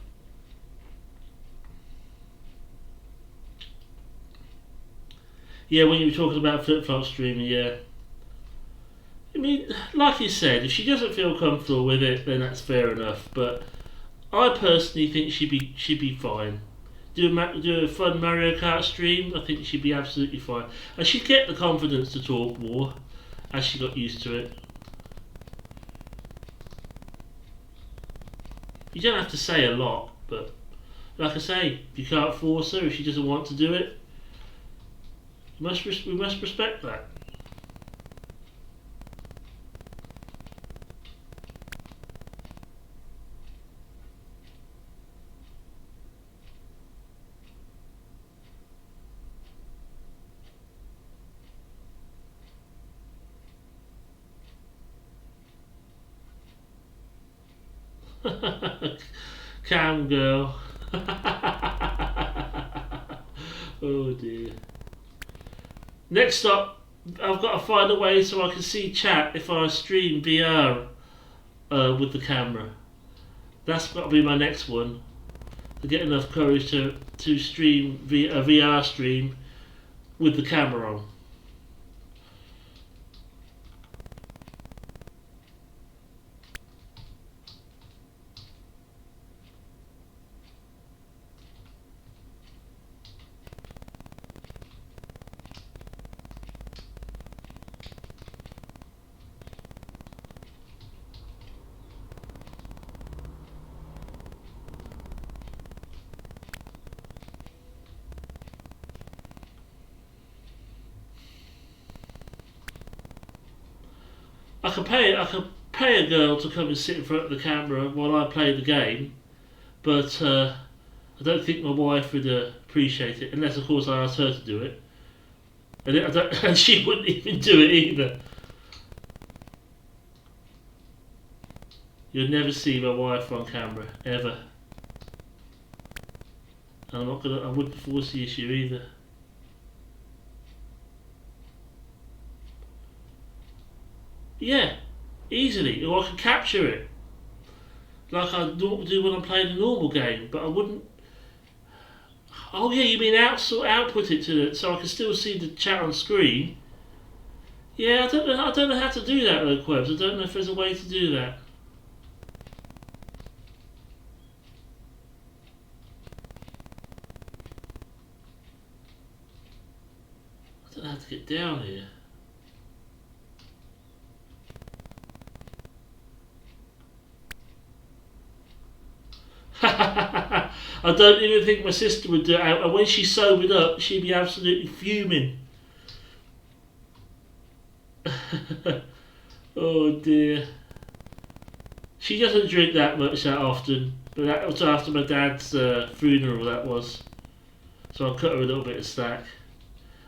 Yeah, when you were talking about flip-flop streaming, yeah. I mean, like you said, if she doesn't feel comfortable with it, then that's fair enough. But I personally think she'd be fine. Do a fun Mario Kart stream, I think she'd be absolutely fine. And she'd get the confidence to talk more as she got used to it. You don't have to say a lot, but like I say, you can't force her if she doesn't want to do it. We must respect that. Cam girl. Oh dear. Next up, I've got to find a way so I can see chat if I stream VR with the camera. That's got to be my next one. To get enough courage to stream a VR stream with the camera on. I could pay a girl to come and sit in front of the camera while I play the game, but I don't think my wife would appreciate it, unless of course I asked her to do it, and she wouldn't even do it either. You'll never see my wife on camera ever, and I wouldn't force the issue either. Yeah, easily, or I could capture it like I do when I'm playing a normal game, but I wouldn't. Oh yeah, you mean output it to it so I can still see the chat on screen? Yeah, I don't know how to do that though, Quebs. I don't know if there's a way to do that. I don't know how to get down here. I don't even think my sister would do it. And when she sobered up, she'd be absolutely fuming. Oh dear. She doesn't drink that much that often, but that was after my dad's funeral, that was. So I cut her a little bit of slack.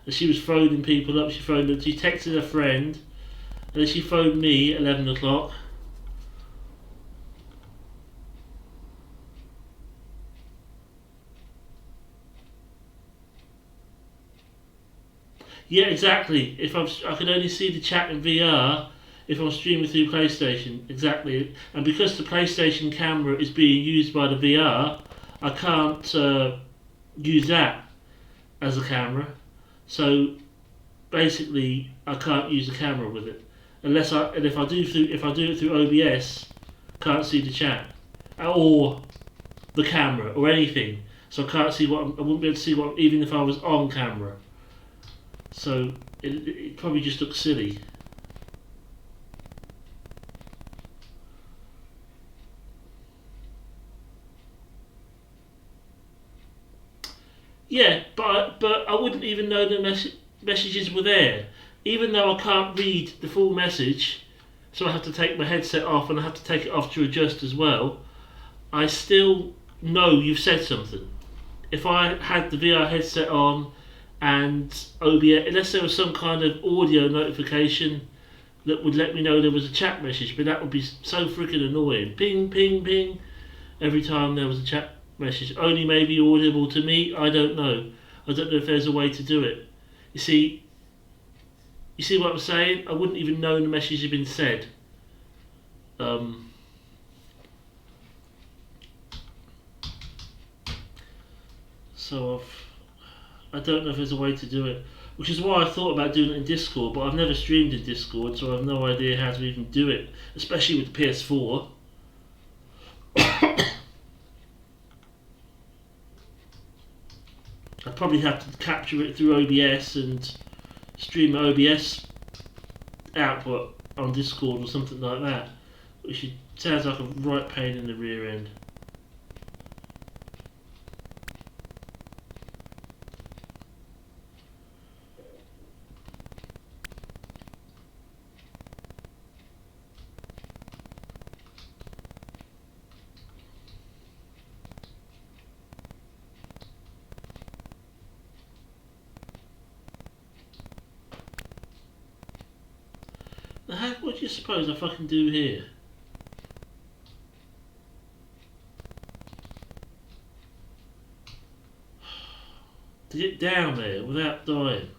And she was phoning people up. She texted a friend, and then she phoned me at 11 o'clock. Yeah, exactly. I can only see the chat in VR if I'm streaming through PlayStation. Exactly. And because the PlayStation camera is being used by the VR, I can't use that as a camera. So basically, I can't use the camera with it if I do it through OBS, can't see the chat or the camera or anything. So I can't see I wouldn't be able to see what even if I was on camera. So it probably just looks silly. Yeah, but I wouldn't even know the messages were there, even though I can't read the full message. So I have to take my headset off and I have to take it off to adjust as well. I still know you've said something. If I had the VR headset on and OBS, unless there was some kind of audio notification that would let me know there was a chat message, but that would be so freaking annoying. Ping, ping, ping, every time there was a chat message. Only maybe audible to me, I don't know. I don't know if there's a way to do it. You see what I'm saying? I wouldn't even know the message had been said. So I don't know if there's a way to do it. Which is why I thought about doing it in Discord, but I've never streamed in Discord, so I have no idea how to even do it, especially with the PS4. I'd probably have to capture it through OBS and stream OBS output on Discord or something like that, which sounds like a right pain in the rear end. What do you suppose I fucking do here? To get down there without dying.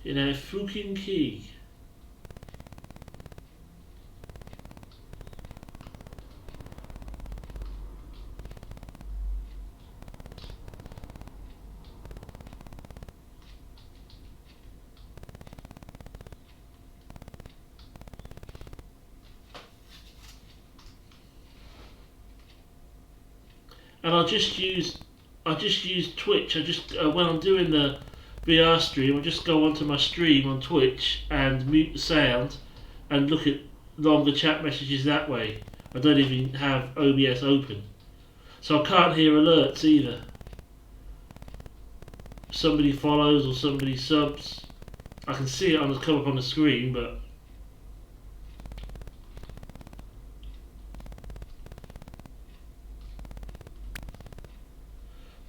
In a fucking key. And I just use Twitch. When I'm doing the VR stream, I just go onto my stream on Twitch and mute the sound and look at longer chat messages that way. I don't even have OBS open, so I can't hear alerts either. Somebody follows or somebody subs, I can see it come up on the screen, but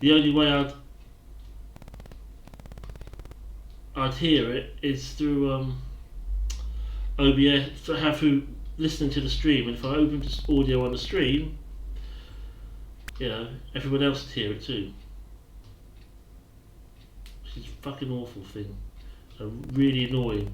the only way I'd hear it is through OBS, through listening to the stream. And if I open audio on the stream, everyone else would hear it too. Which is a fucking awful thing. Really annoying.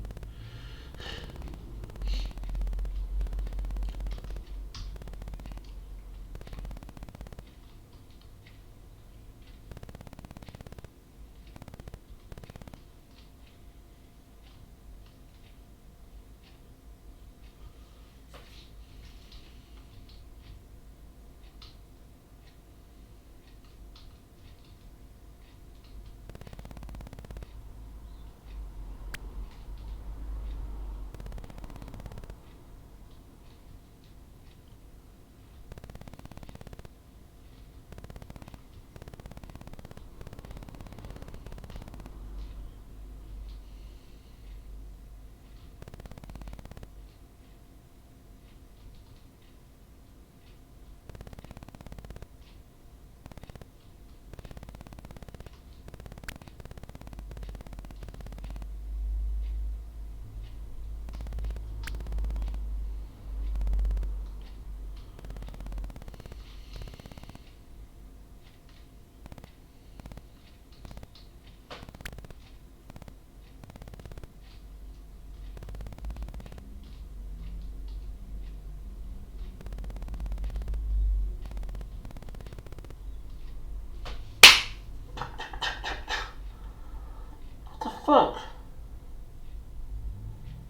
fuck?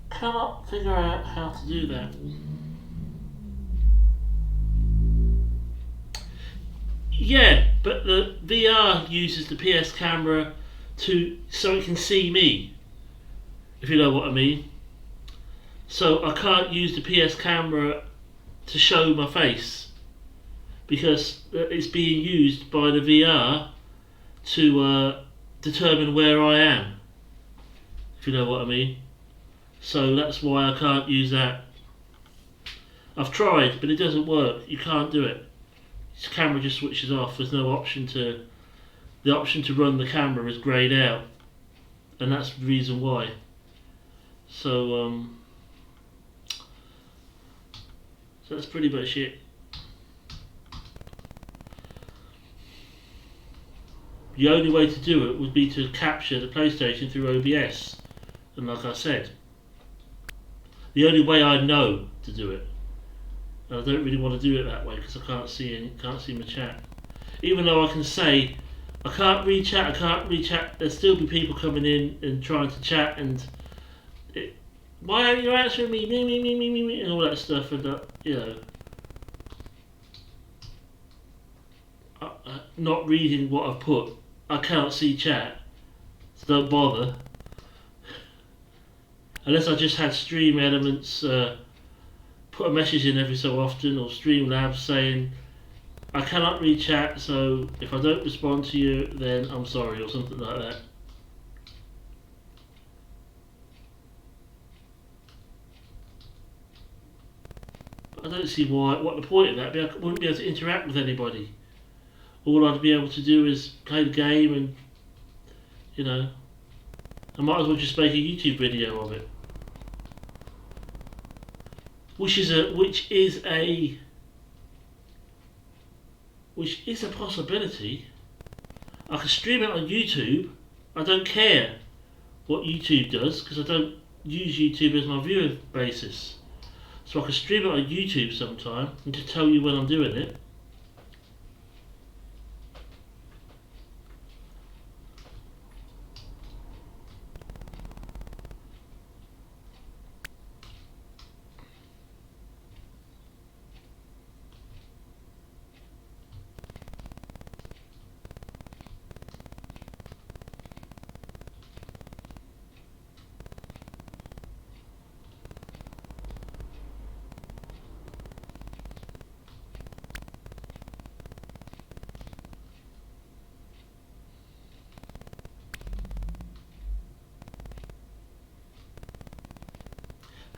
Cannot figure out how to do that. Yeah, but the VR uses the PS camera so it can see me, if you know what I mean. So I can't use the PS camera to show my face because it's being used by the VR to determine where I am, if you know what I mean. So that's why I can't use that. I've tried, but it doesn't work. You can't do it. The camera just switches off. There's no option to. The option to run the camera is greyed out, and that's the reason why. So so that's pretty much it. The only way to do it would be to capture the PlayStation through OBS, and like I said, the only way I know to do it. And I don't really want to do it that way because I can't see my chat. Even though I can say I can't read chat, there'll still be people coming in and trying to chat and why aren't you answering me? Me, and all that stuff, and you know, not reading what I've put. I can't see chat, so don't bother. Unless I just had Stream Elements put a message in every so often, or Streamlabs saying I cannot read chat, so if I don't respond to you, then I'm sorry, or something like that. I don't see what the point of that. I wouldn't be able to interact with anybody. All I'd be able to do is play the game, and you know, I might as well just make a YouTube video of it, which is a possibility. I can stream it on YouTube. I don't care what YouTube does because I don't use YouTube as my viewing basis. So I can stream it on YouTube sometime and just tell you when I'm doing it.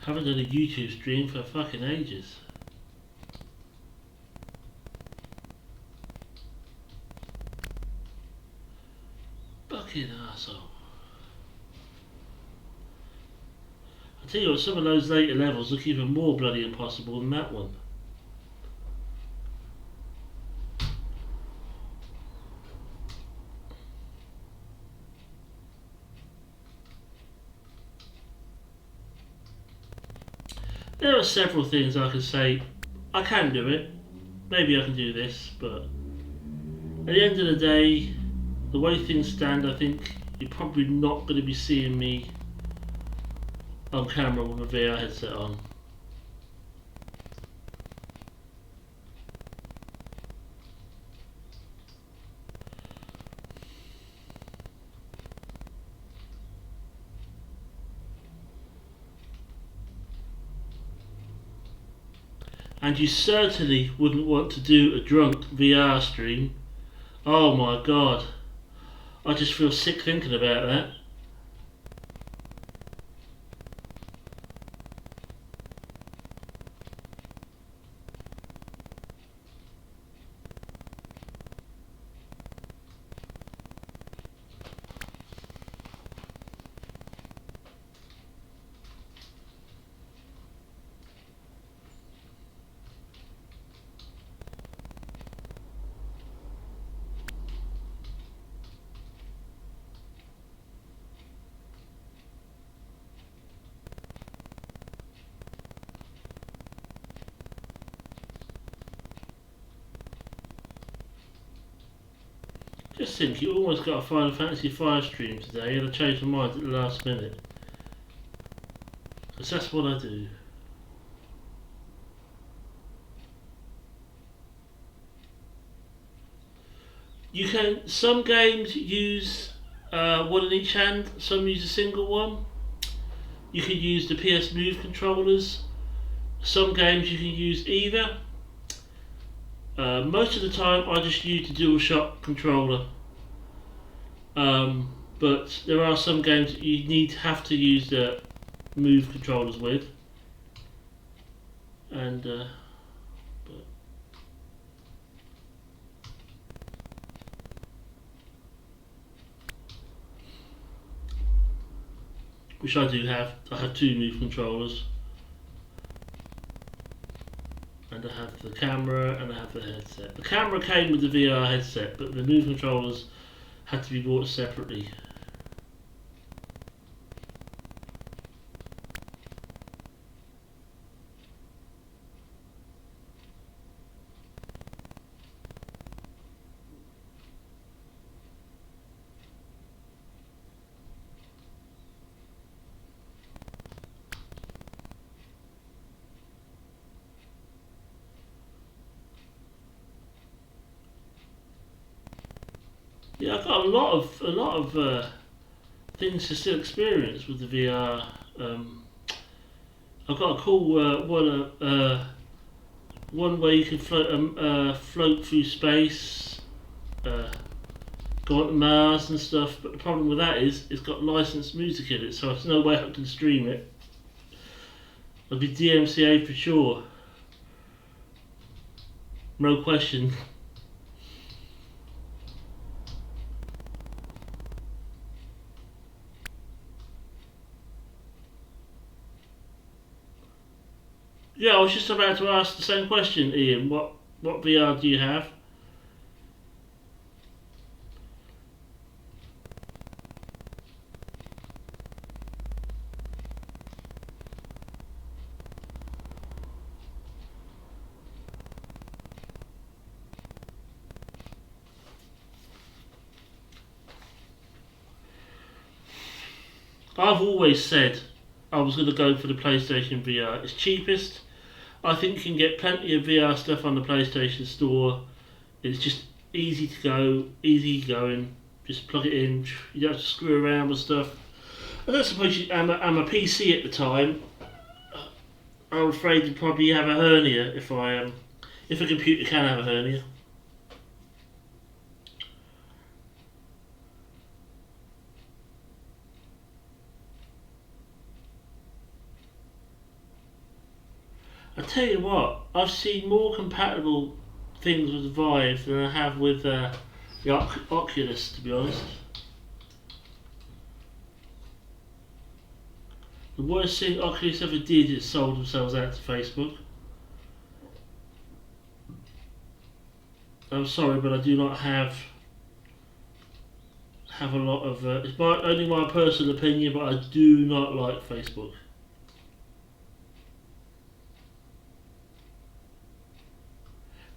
Haven't done a YouTube stream for fucking ages. Fucking arsehole. I tell you what, some of those later levels look even more bloody impossible than that one. There are several things I can say, I can do it, maybe I can do this, but at the end of the day, the way things stand, I think you're probably not going to be seeing me on camera with a VR headset on. And you certainly wouldn't want to do a drunk VR stream. Oh my god. I just feel sick thinking about that. Just think, you almost got a Final Fantasy V stream today and I changed my mind at the last minute. Because that's what I do. You can, some games use one in each hand, some use a single one. You can use the PS Move controllers. Some games you can use either. Most of the time I just use the DualShock controller. But there are some games that you have to use the Move controllers with. And which I do have. I have two Move controllers. And I have the camera and I have the headset. The camera came with the VR headset, but the Move controllers had to be bought separately. Yeah, I've got a lot of things to still experience with the VR. I've got a cool one where you can float through space, go on to Mars and stuff. But the problem with that is it's got licensed music in it, so there's no way I can stream it. It'll be DMCA for sure, no question. Yeah, I was just about to ask the same question, Ian. What VR do you have? I've always said I was going to go for the PlayStation VR. It's cheapest. I think you can get plenty of VR stuff on the PlayStation Store. It's just easy to go, easy going. Just plug it in. You don't have to screw around with stuff. I don't suppose I'm a PC at the time. I'm afraid you'd probably have a hernia if if a computer can have a hernia. I tell you what, I've seen more compatible things with the Vive than I have with the Oculus, to be honest. The worst thing Oculus ever did is sold themselves out to Facebook. I'm sorry, but I do not have a lot of. It's only my personal opinion, but I do not like Facebook.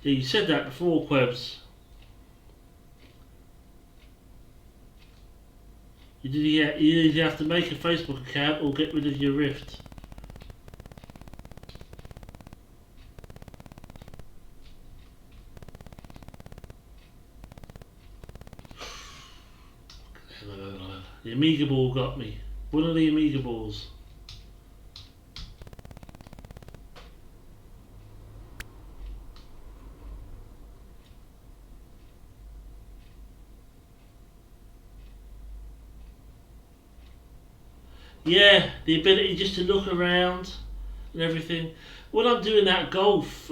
Yeah, you said that before, Quebs. You either have to make a Facebook account or get rid of your Rift. The Amiga ball got me. One of the Amiga balls. Yeah, the ability just to look around and everything. When I'm doing that golf,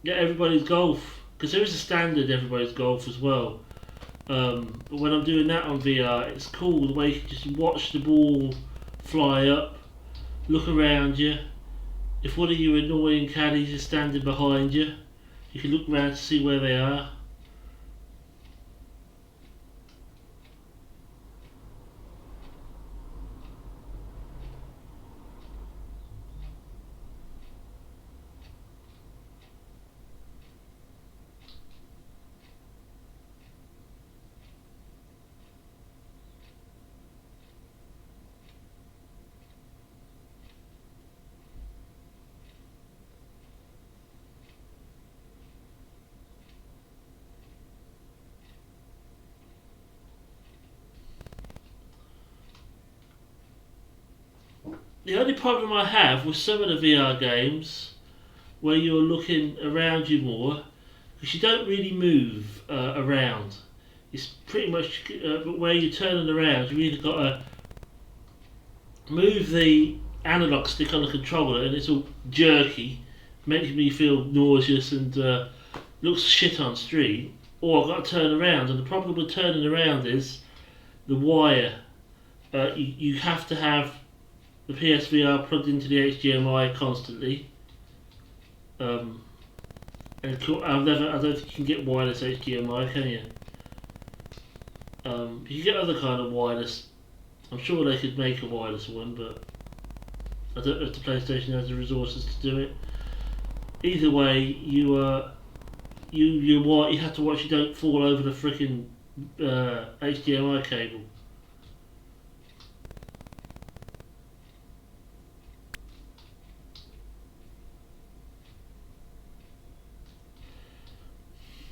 get everybody's golf, because there is a standard everybody's golf as well. But when I'm doing that on VR, it's cool the way you can just watch the ball fly up, look around you. If one of your annoying caddies is standing behind you, you can look around to see where they are. The only problem I have with some of the VR games where you're looking around you more, because you don't really move around. It's pretty much where you're turning around. You either got to move the analog stick on the controller, and it's all jerky, makes me feel nauseous and looks shit on street. Or I've got to turn around, and the problem with turning around is the wire. You have to have the PSVR plugged into the HDMI constantly. And I don't think you can get wireless HDMI, can you? You can get other kind of wireless. I'm sure they could make a wireless one, but I don't know if the PlayStation has the resources to do it. Either way, you have to watch you don't fall over the freaking HDMI cable.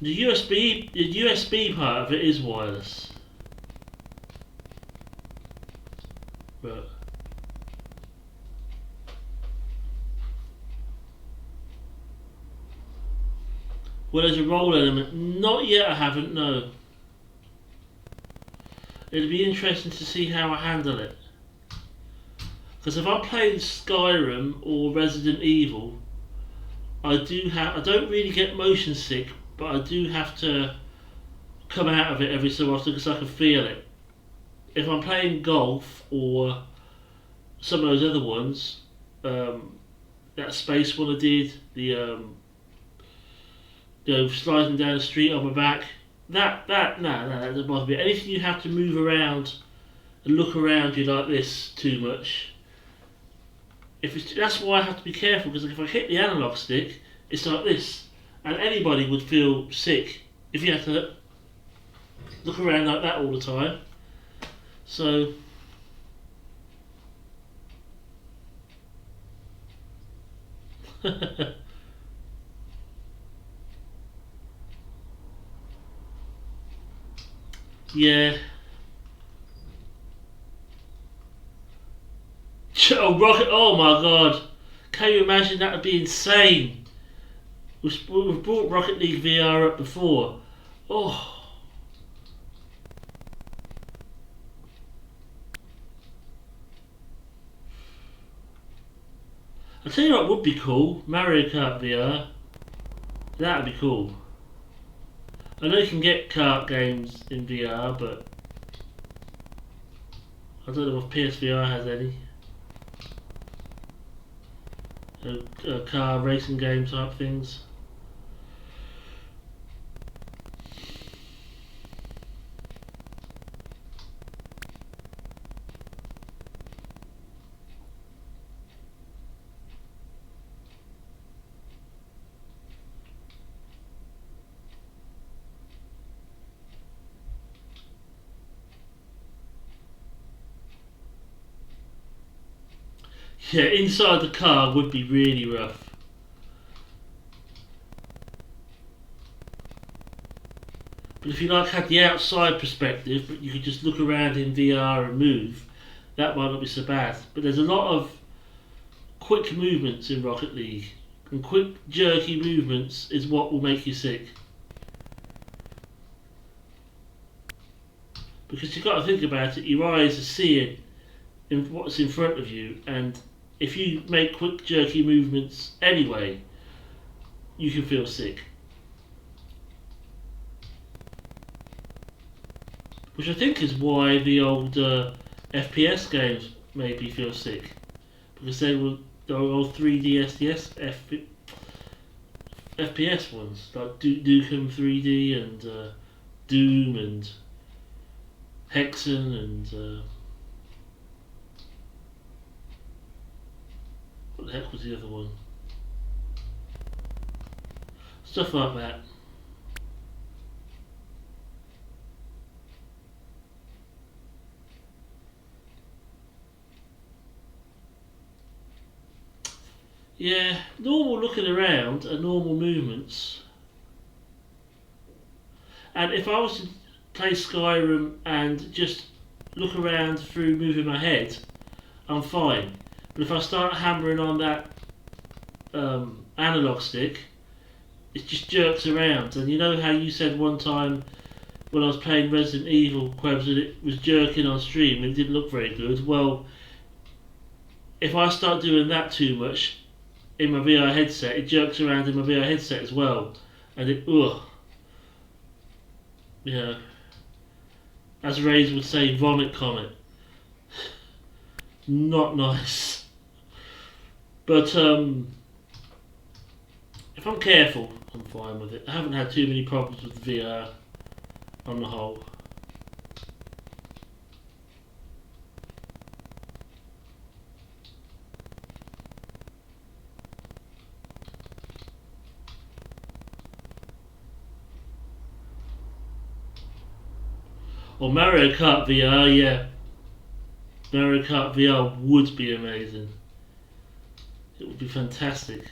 The USB part of it is wireless. But well, there's a roll element. Not yet, I haven't, no. It'll be interesting to see how I handle it. Because if I'm playing Skyrim or Resident Evil, I don't really get motion sick, but I do have to come out of it every so often because I can feel it. If I'm playing golf or some of those other ones, that space one I did, the sliding down the street on my back, that doesn't bother me. Anything you have to move around and look around you like this too much. That's why I have to be careful, because if I hit the analog stick, it's like this, and anybody would feel sick if you had to look around like that all the time. So yeah. Oh, Rocket! Oh my God! Can you imagine? That would be insane. We've brought Rocket League VR up before. Oh. I'll tell you what would be cool, Mario Kart VR. That would be cool. I know you can get kart games in VR, but I don't know if PSVR has any. Car racing game type things. Yeah, inside the car would be really rough. But if you had the outside perspective, but you could just look around in VR and move, that might not be so bad. But there's a lot of quick movements in Rocket League, and quick jerky movements is what will make you sick. Because you've got to think about it, your eyes are seeing what's in front of you, and if you make quick jerky movements anyway, you can feel sick. Which I think is why the old FPS games made me feel sick, because they were old 3D SDS FPS ones, like Duke Nukem 3D and Doom and Hexen and what the heck was the other one? Stuff like that. Yeah, normal looking around and normal movements. And if I was to play Skyrim and just look around through moving my head, I'm fine. But if I start hammering on that analog stick, it just jerks around. And you know how you said one time when I was playing Resident Evil, Quebs, that it was jerking on stream and it didn't look very good? Well, if I start doing that too much in my VR headset, it jerks around in my VR headset as well. And it, ugh. You know, as Rays would say, vomit comet. Not nice. But if I'm careful, I'm fine with it. I haven't had too many problems with VR on the whole. Or Mario Kart VR, yeah. Mario Kart VR would be amazing. It would be fantastic.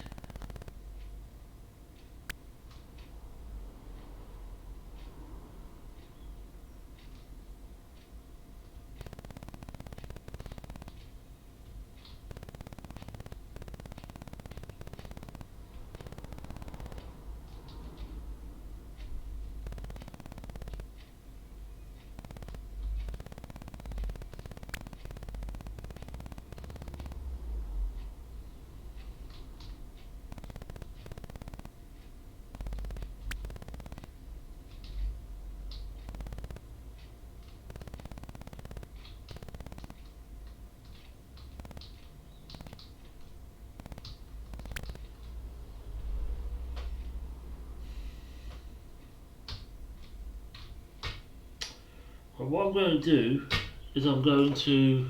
Well, what I'm going to do is I'm going to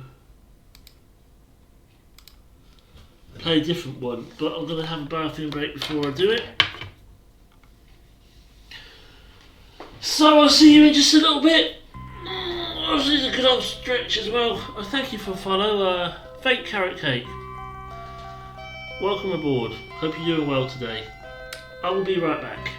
play a different one, but I'm going to have a bathroom break before I do it. So I'll see you in just a little bit. This is a good old stretch as well. Thank you for follow, Fake Carrot Cake. Welcome aboard. Hope you're doing well today. I will be right back.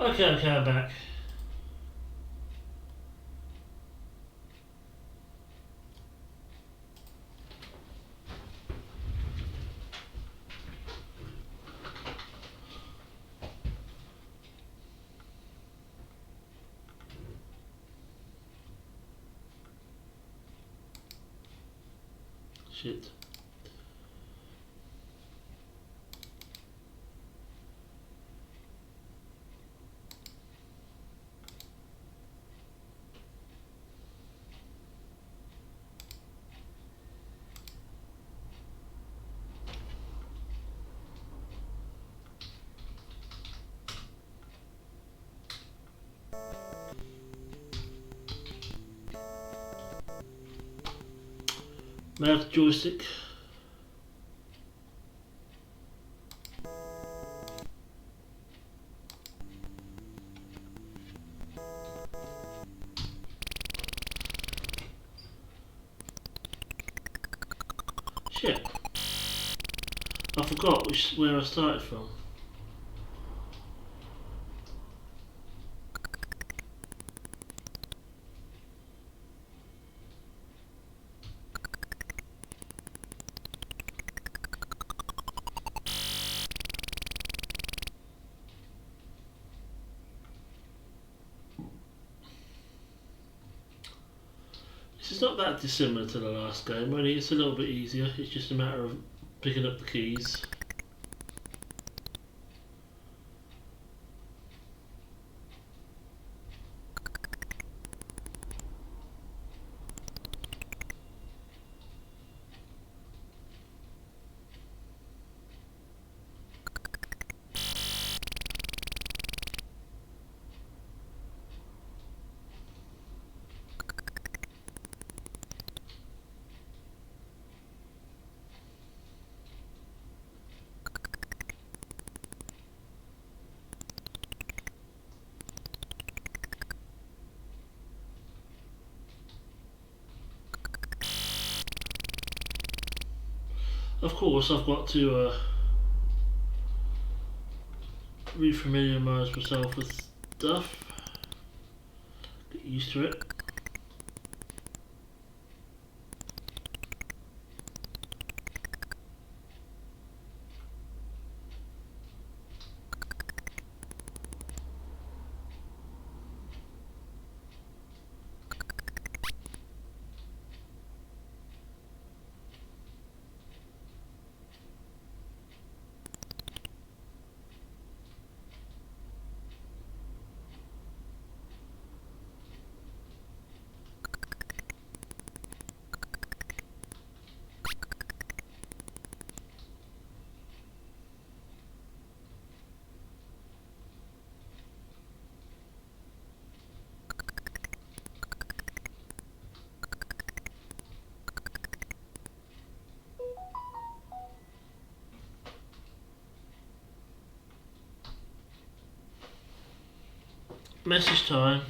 Okay, I'm back. Shit. Mouse joystick. Shit. I forgot where I started from. This is not that dissimilar to the last game, only it's a little bit easier. It's just a matter of picking up the keys. Of course, I've got to re-familiarise myself with stuff. Get used to it. Message time.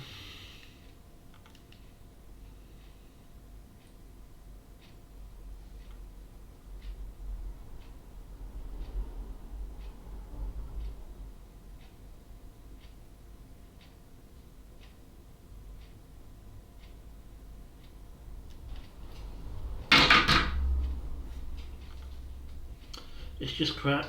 It's just crap.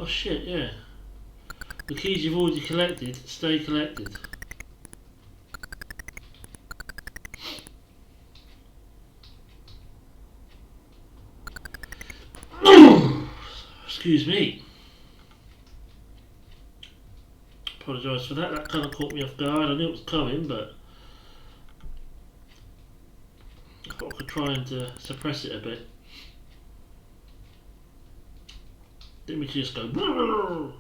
Oh shit, yeah. The keys you've already collected, stay collected. Excuse me. Apologise for that, that kind of caught me off guard. I knew it was coming, but I could try and suppress it a bit. Let me just go.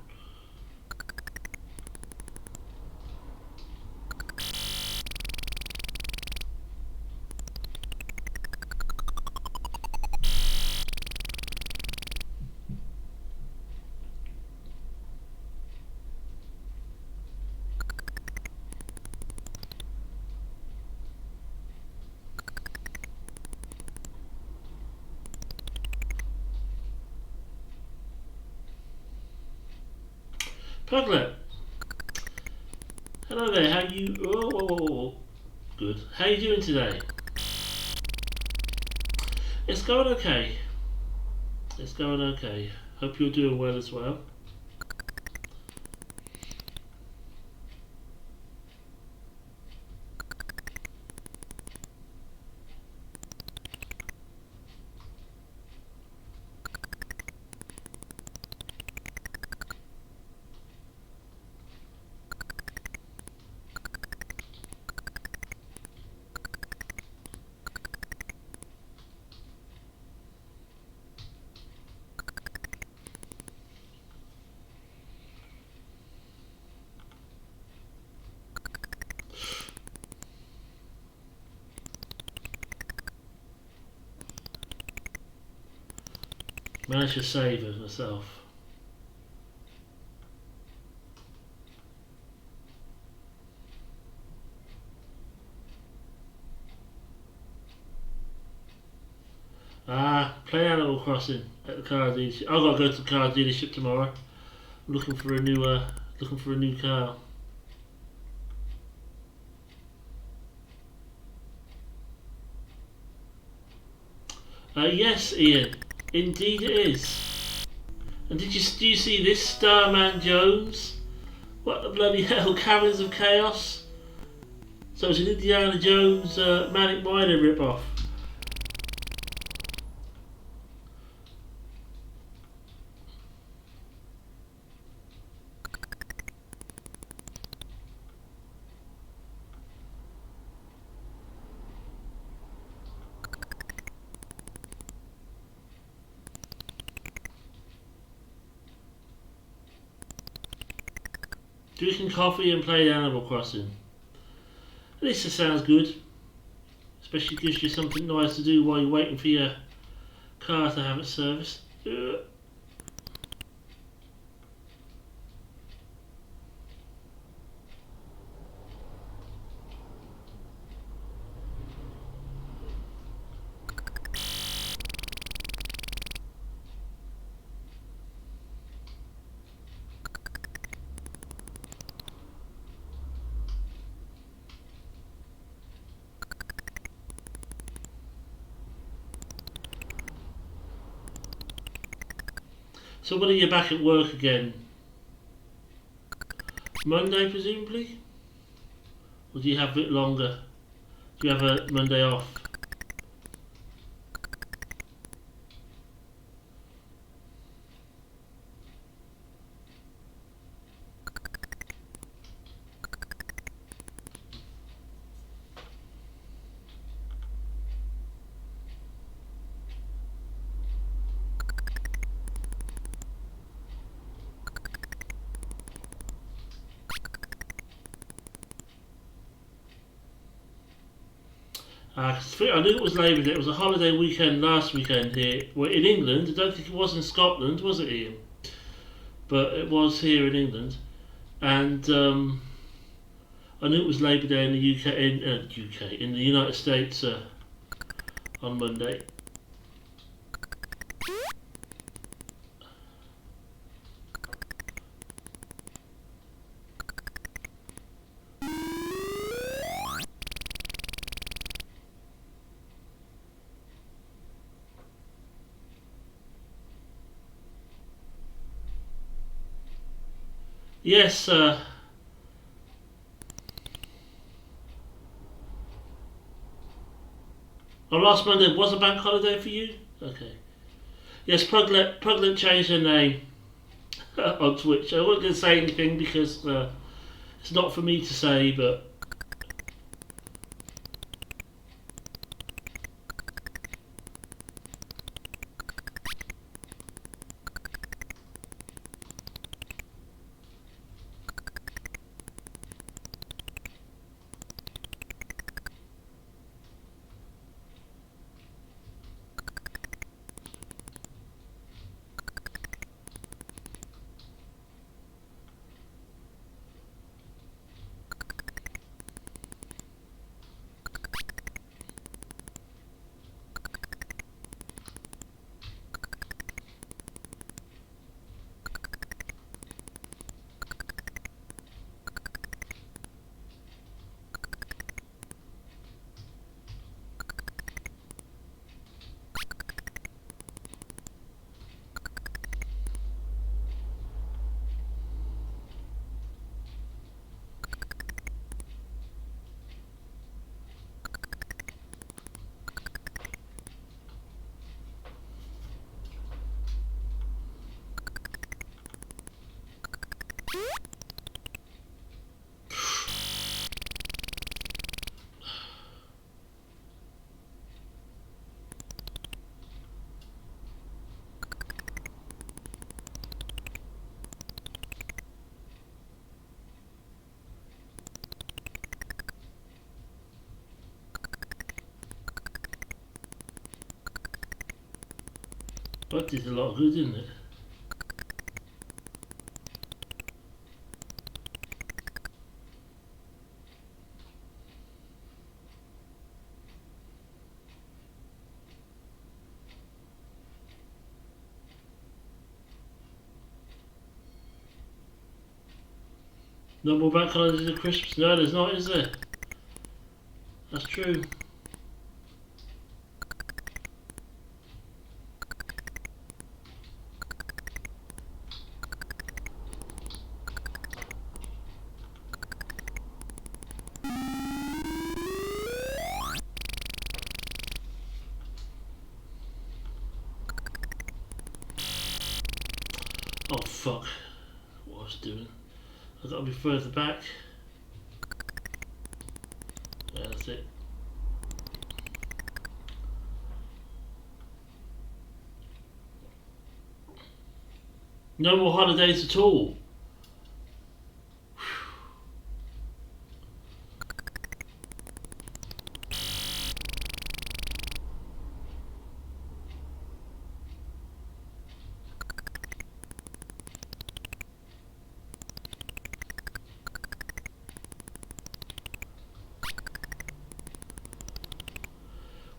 Puglet. Hello there, how you... Oh, whoa, whoa, whoa. Good. How you doing today? It's going okay. It's going okay. Hope you're doing well as well. Managed to save it myself. Play Animal Crossing at the car dealership. I've got to go to the car dealership tomorrow. I'm looking for a new car. Yes, Ian. Indeed it is. And do you see this, Starman Jones? What the bloody hell, Caverns of Chaos? So it's an Indiana Jones Manic Miner rip-off. Drinking coffee and playing Animal Crossing. At least it sounds good. Especially gives you something nice to do while you're waiting for your car to have its service. So when are you back at work again? Monday presumably? Or do you have a bit longer? Do you have a Monday off? I knew it was Labour Day. It was a holiday weekend last weekend here. Well, in England. I don't think it was in Scotland, was it, Ian? But it was here in England. And I knew it was Labour Day in the in the United States on Monday. Yes, oh, last Monday was a bank holiday for you? Okay. Yes, Puglet changed her name on Twitch. I wasn't going to say anything because it's not for me to say, but That did a lot of good, didn't it? No more bank holidays at Christmas. No, there's not, is there? That's true. Oh fuck. What I was doing. I've got to be further back. Yeah, that's it. No more holidays at all.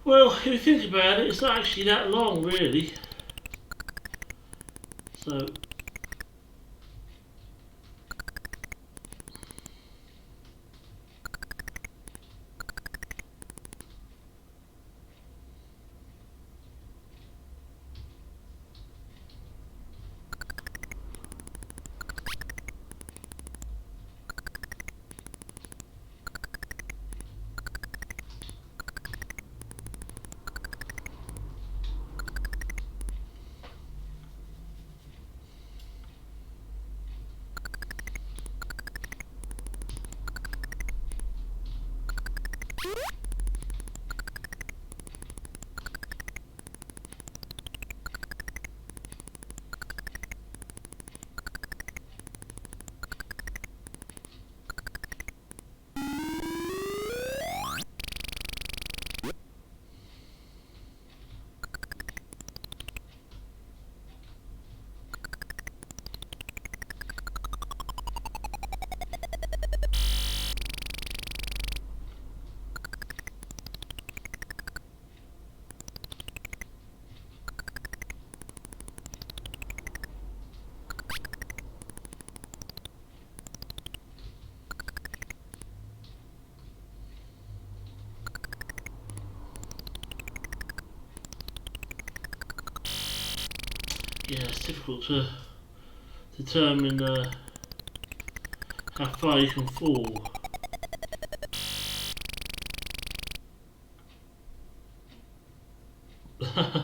Well, if you think about it, it's not actually that long, really. So, yeah, it's difficult to determine how far you can fall.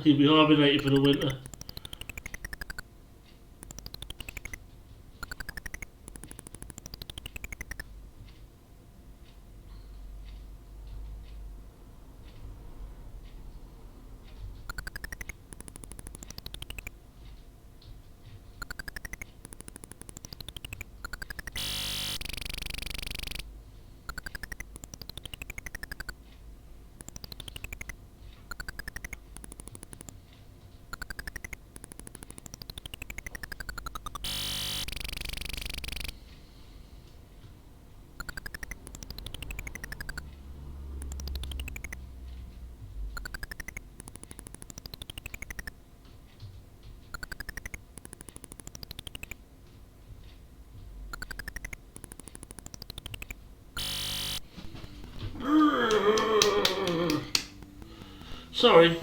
You'll be hibernating for the winter. Sorry.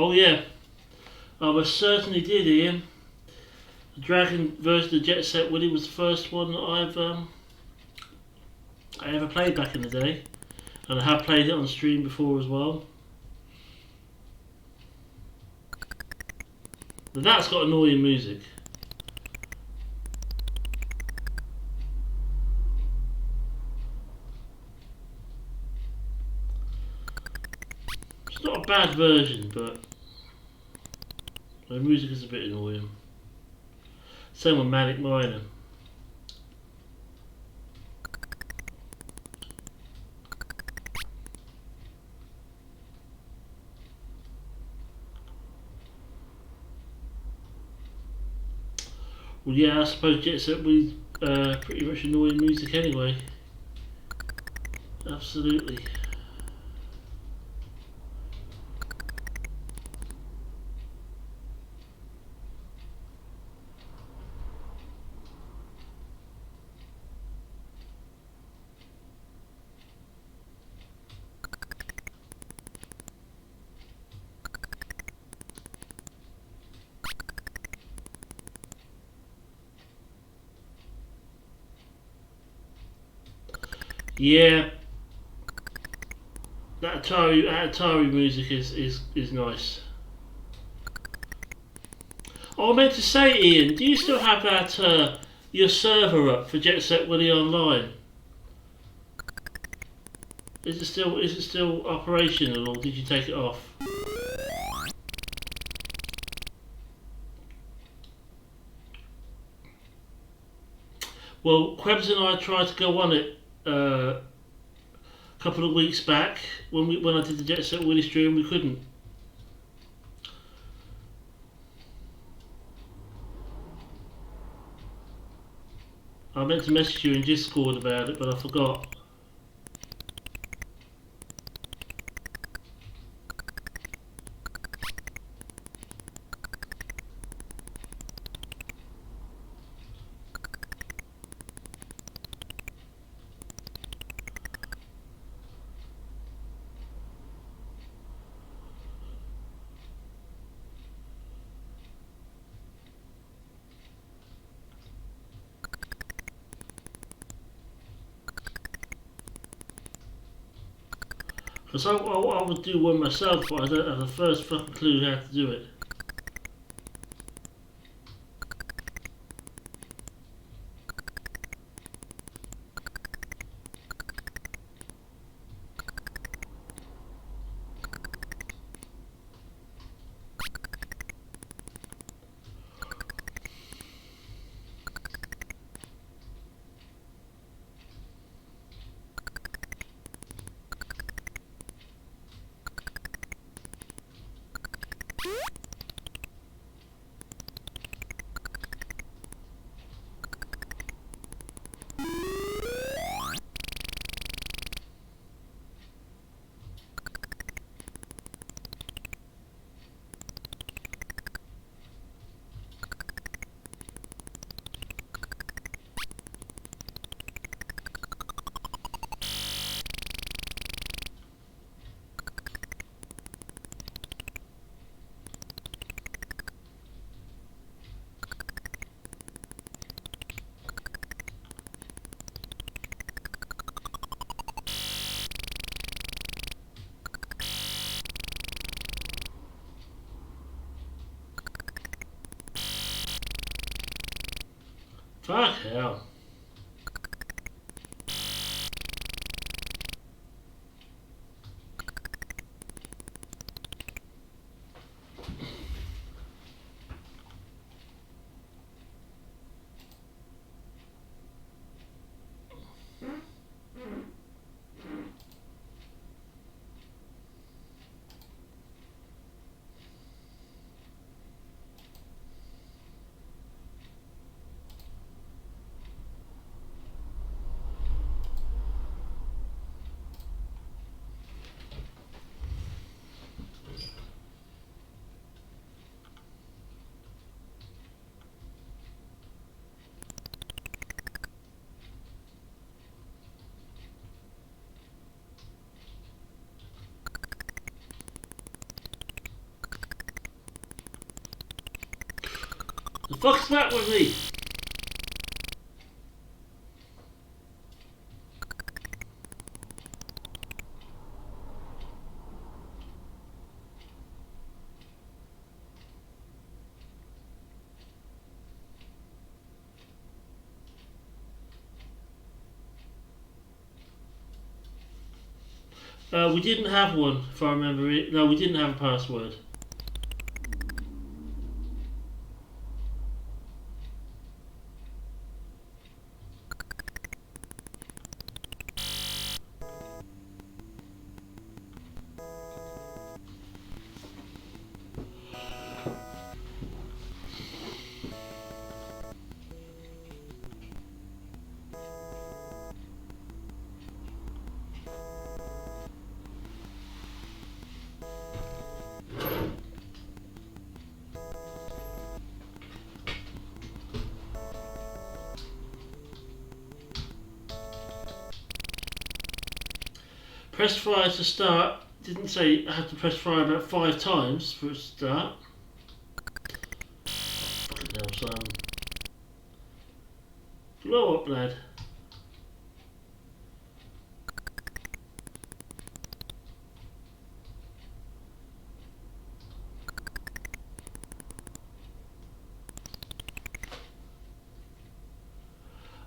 Oh yeah, I most certainly did, Ian. The Dragon version of Jet Set Willy was the first one that I ever played back in the day, and I have played it on stream before as well. But that's got annoying music. It's not a bad version, but the music is a bit annoying. Same with Manic Miner. Well, yeah, I suppose Jet Set Willy's pretty much annoying music anyway. Absolutely. Yeah, that Atari music is nice. Oh, I meant to say, Ian, do you still have that your server up for Jet Set Willy Online? Is it still operational, or did you take it off? Well, Krebs and I tried to go on it a couple of weeks back when I did the Jet Set Willy stream. We couldn't. I meant to message you in Discord about it, but I forgot. Because I would do one myself, but I don't have the first fucking clue how to do it. Fuck hell. The fuck's back with me? We didn't have one, if I remember it. No, we didn't have a password. Press fire to start. Didn't say I had to press fire about 5 times for it to start. Fucking hell, son. Blow up, lad.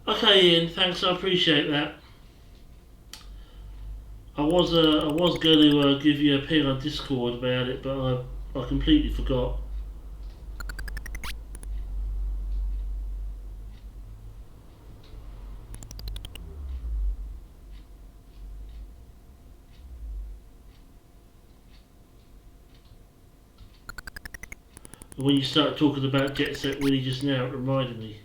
Okay, Ian, thanks, I appreciate that. I was going to give you a ping on Discord about it, but I completely forgot. And when you started talking about Jet Set Willy just now, it reminded me.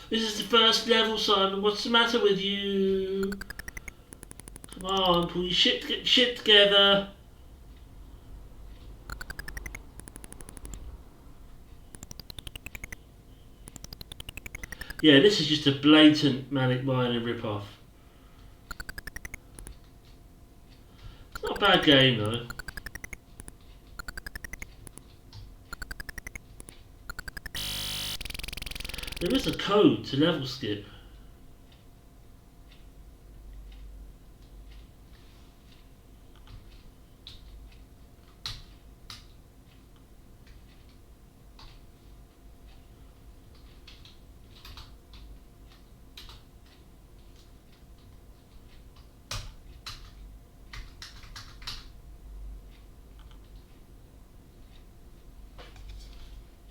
This is the first level, Simon. What's the matter with you? Come on, pull your shit together. Yeah, this is just a blatant Manic Miner ripoff. It's not a bad game though. There is a code to level skip.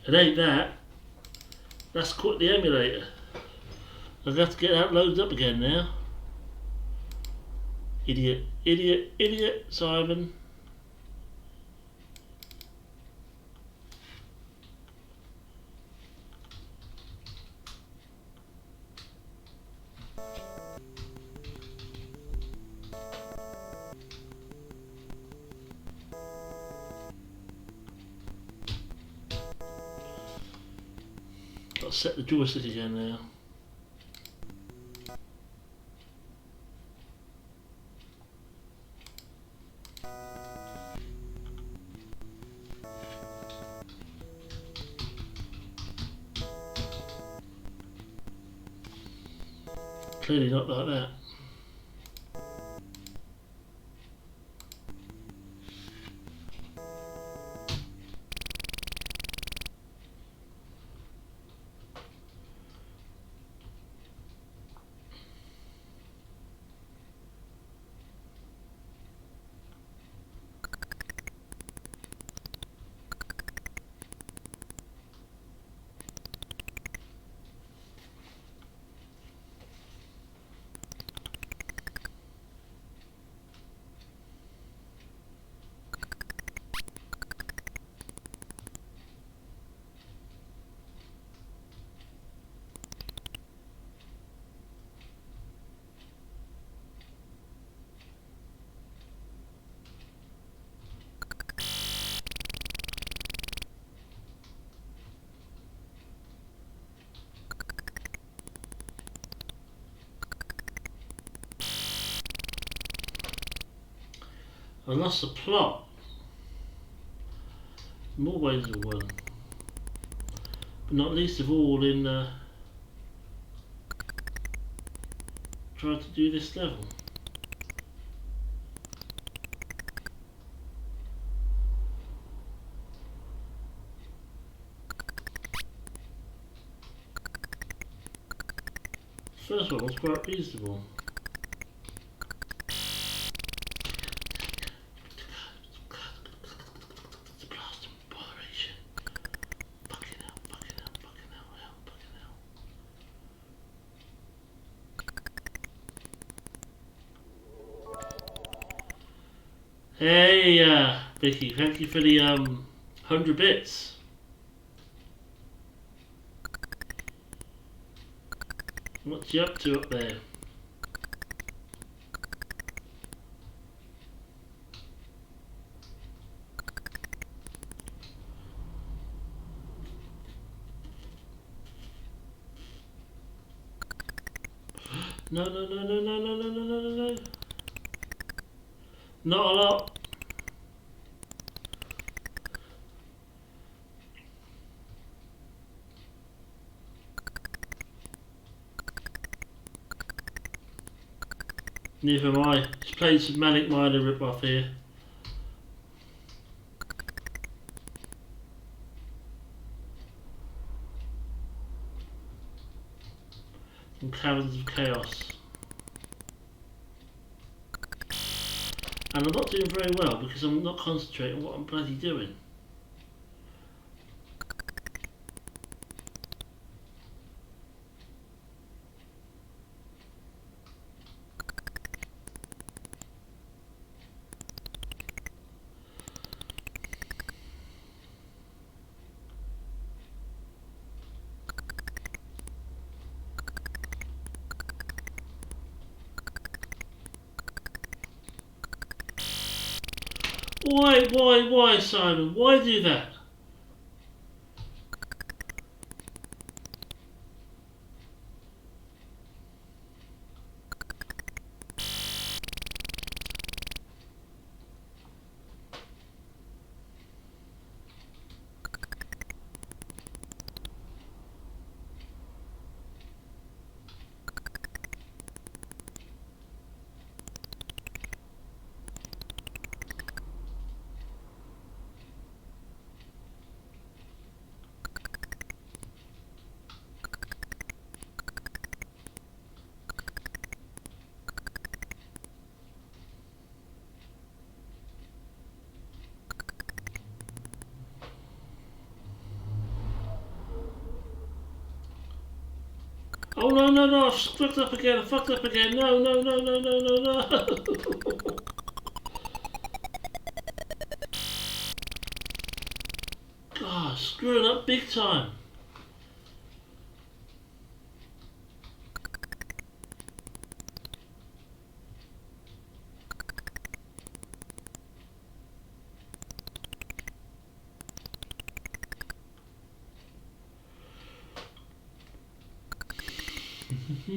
It ain't that. That's quit the emulator. I'll have to get that loaded up again now. Idiot, idiot, idiot, Simon. I've set the joystick again now. Clearly not like that. I lost the plot. More ways than one. But not least of all in trying to do this level. First one was quite reasonable. Hey, Vicky, thank you for the 100 bits. What's you up to up there? No, no, no, no, no, no, no, no, no, no, no. Not a lot. Neither am I. Just played some Manic Miner rip-off here. Some Caverns of Chaos. And I'm not doing very well because I'm not concentrating on what I'm bloody doing. Why, Simon? Why do that? Oh no no no! I've fucked up again! I fucked up again! No no no no no no no! God, screwing up big time. I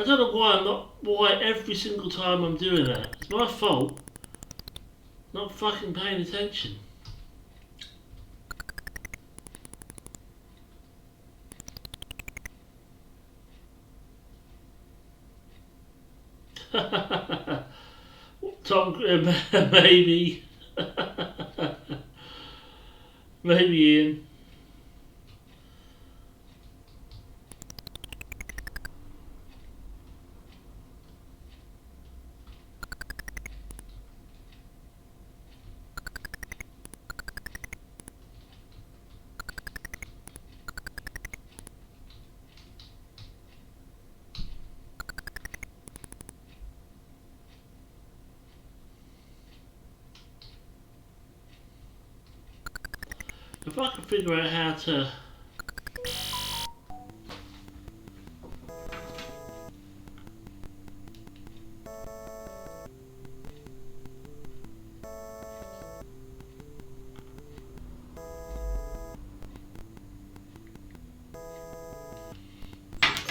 don't know why every single time I'm doing that. It's my fault. Not fucking paying attention. Tom, maybe. Maybe Ian. If I could figure out how to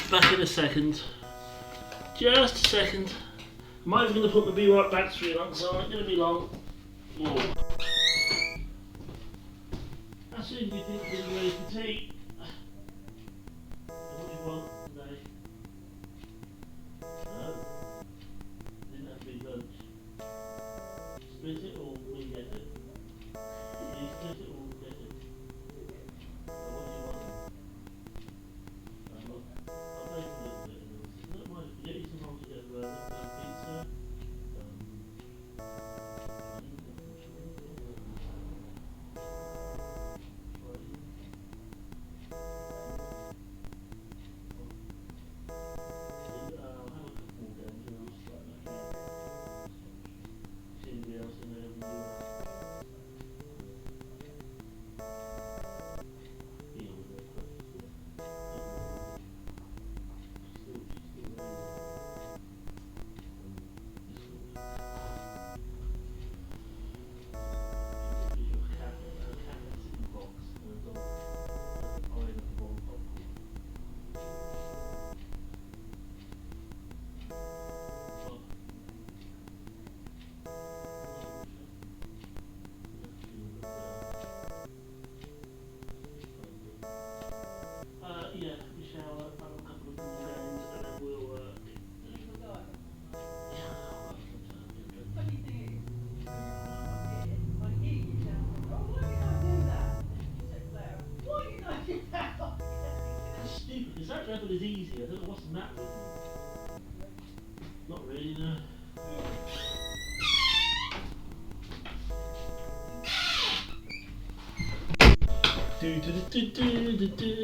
back in a second. Just a second. I'm not even going to put my Be Right battery on, so it's not going to be long. Oh. How soon do you think you'll be ready for tea? What do you want today? No? Didn't have big lunch. Split it or we get it? Did you split it or we get it? What do you want? I'll make a little bit of this. Don't mind if you get you some all together, pizza. Yeah, we shall have a couple of more games and then we'll What do you think? I hear you sound like, oh, why did I do that? And you say, Claire, why did I do that? That's stupid, because that level is easy. I don't know what's the matter with me. Not really, no.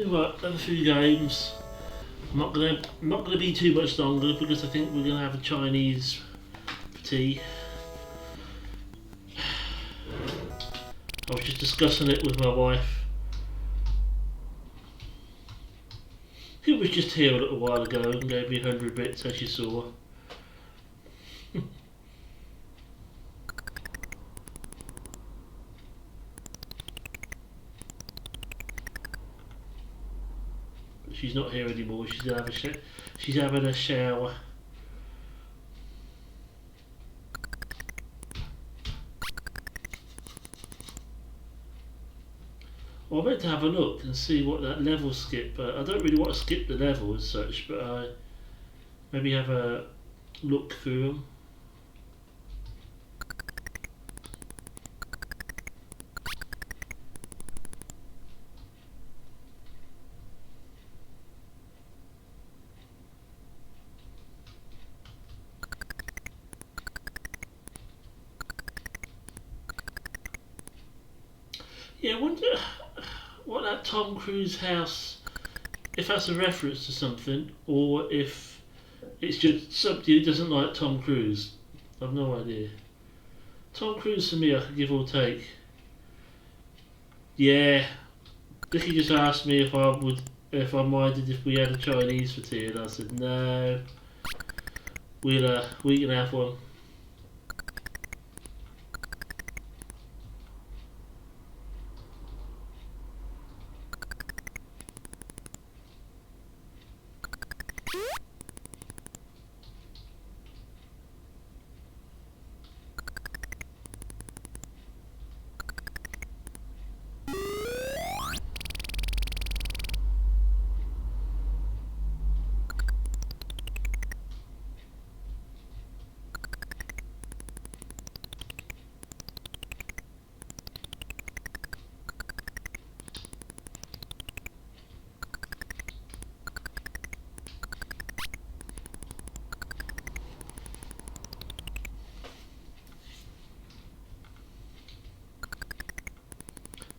Right, done a few games. I'm not gonna be too much longer because I think we're gonna have a Chinese for tea. I was just discussing it with my wife, who was just here a little while ago and gave me 100 bits, as you saw. She's not here anymore. She's having a shower. Well, I meant to have a look and see what that level skip, but I don't really want to skip the level as such, but I maybe have a look through them. Yeah, I wonder what that Tom Cruise house, if that's a reference to something, or if it's just somebody who doesn't like Tom Cruise. I've no idea. Tom Cruise for me, I could give or take. Yeah, Vicky just asked me if I minded if we had a Chinese for tea, and I said no. We can have one.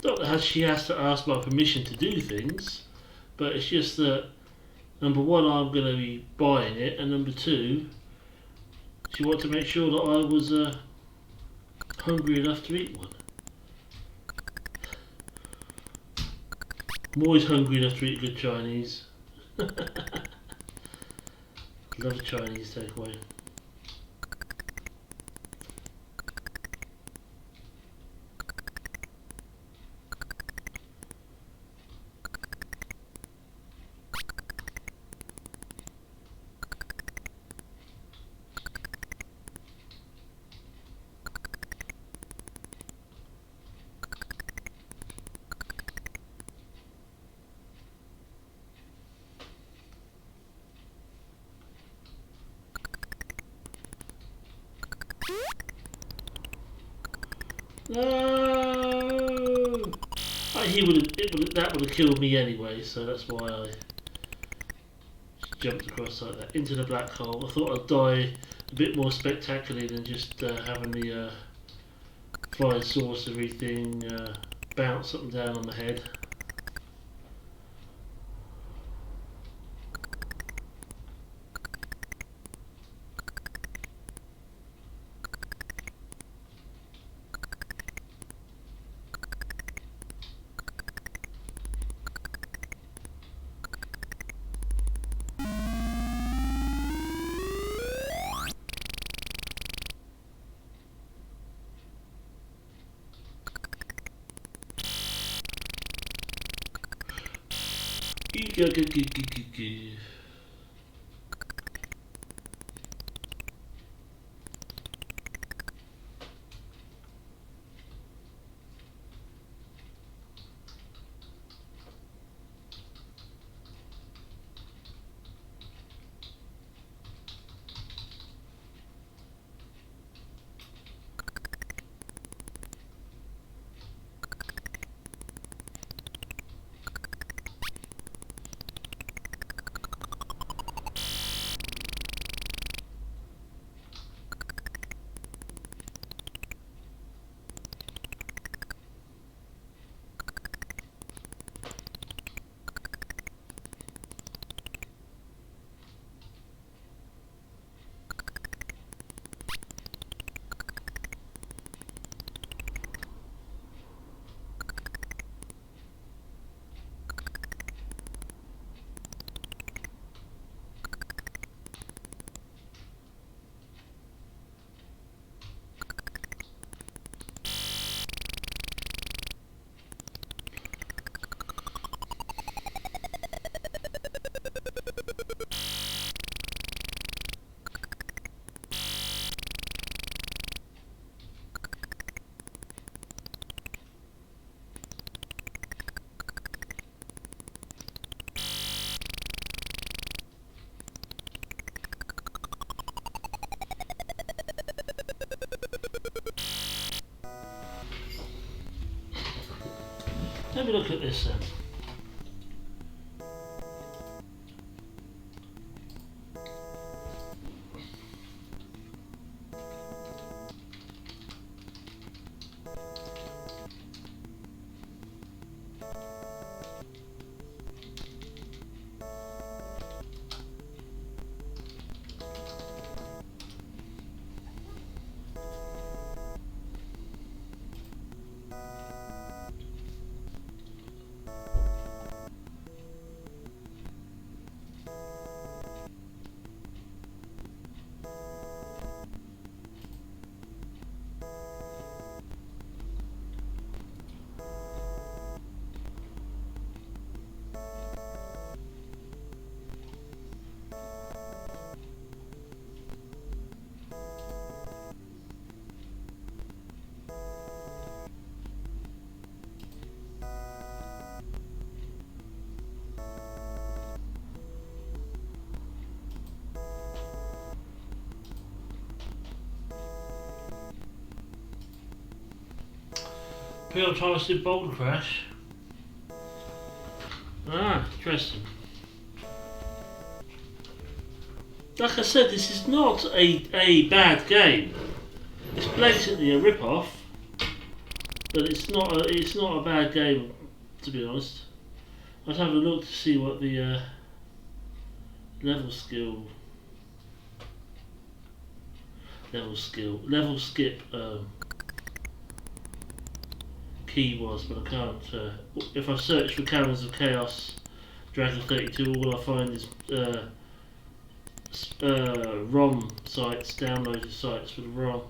Not that she has to ask my permission to do things, but it's just that number one, I'm going to be buying it, and number two, she wanted to make sure that I was hungry enough to eat one. I'm always hungry enough to eat good Chinese. Love a Chinese takeaway. No! That would have killed me anyway, so that's why I jumped across like that into the black hole. I thought I'd die a bit more spectacularly than just having the flying saucery thing bounce up and down on the head. Let me look at this then. Real time to do Boulder Crash. Ah, interesting. Like I said, this is not a bad game. It's blatantly a rip-off, but it's not a bad game, to be honest. I was having a look to see what the level skip key was, but I can't. If I search for Caverns of Chaos, Dragon 32, all I find is ROM sites, downloaded sites for the ROM.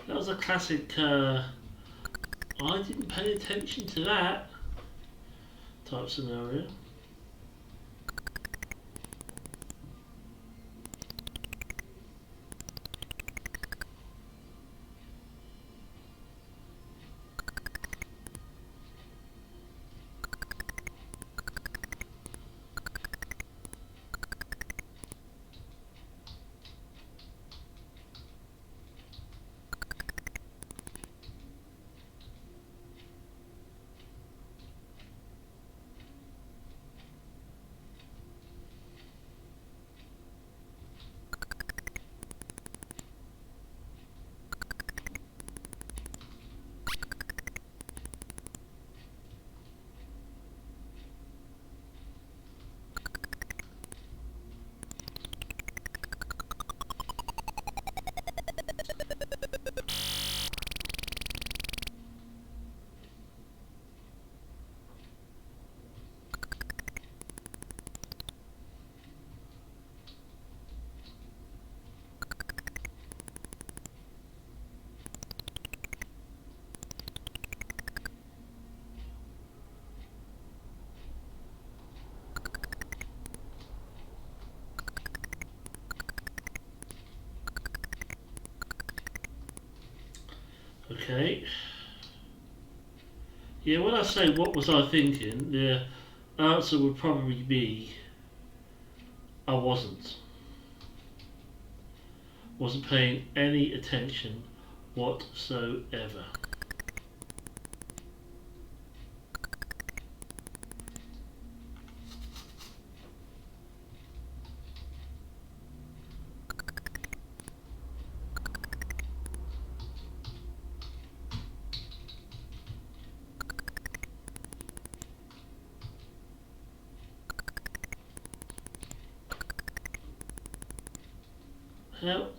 That was a classic, I didn't pay attention to that type scenario. Okay. Yeah, when I say what was I thinking, the answer would probably be I wasn't. Wasn't paying any attention whatsoever. Help.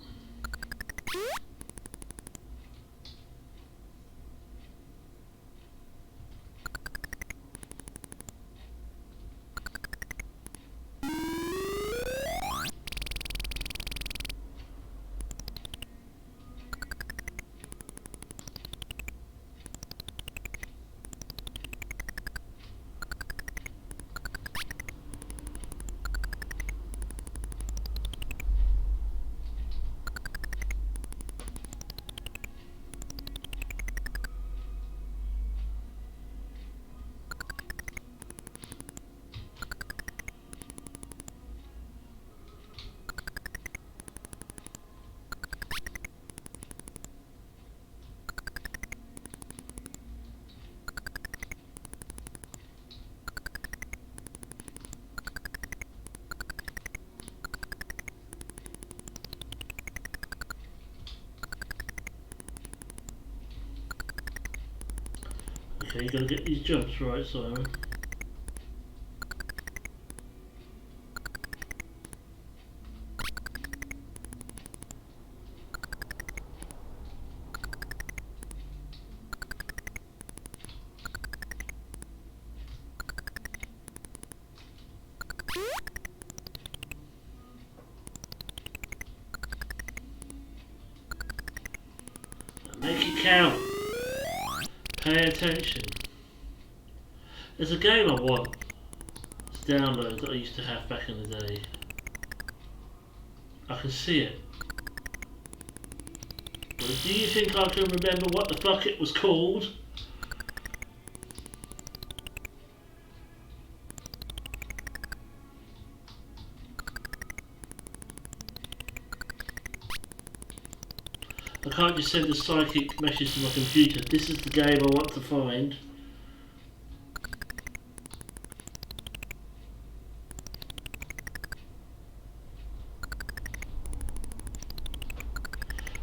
Okay, you gotta get these jumps right, Simon. count. Pay attention. There's a game I want to download that I used to have back in the day. I can see it. But do you think I can remember what the fuck it was called? I can't just send a psychic message to my computer. This is the game I want to find.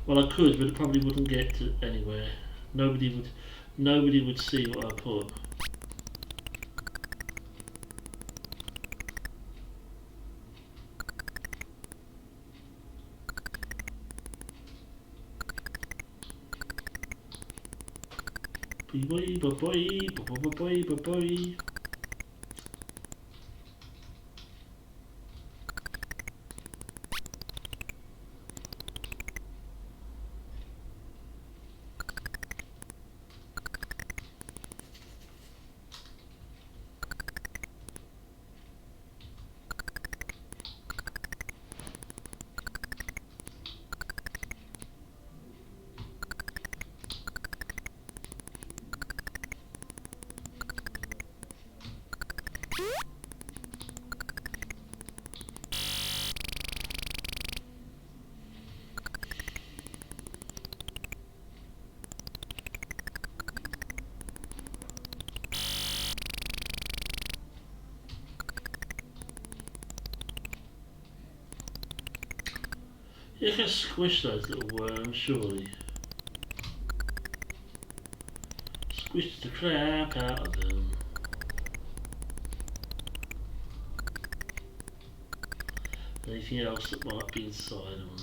Well, I could, but it probably wouldn't get to anywhere. Nobody would see what I put. Boy, boy, boy, boy, boy, boy, boy. You can squish those little worms, surely. Squish the crap out of them. Anything else that might be inside them.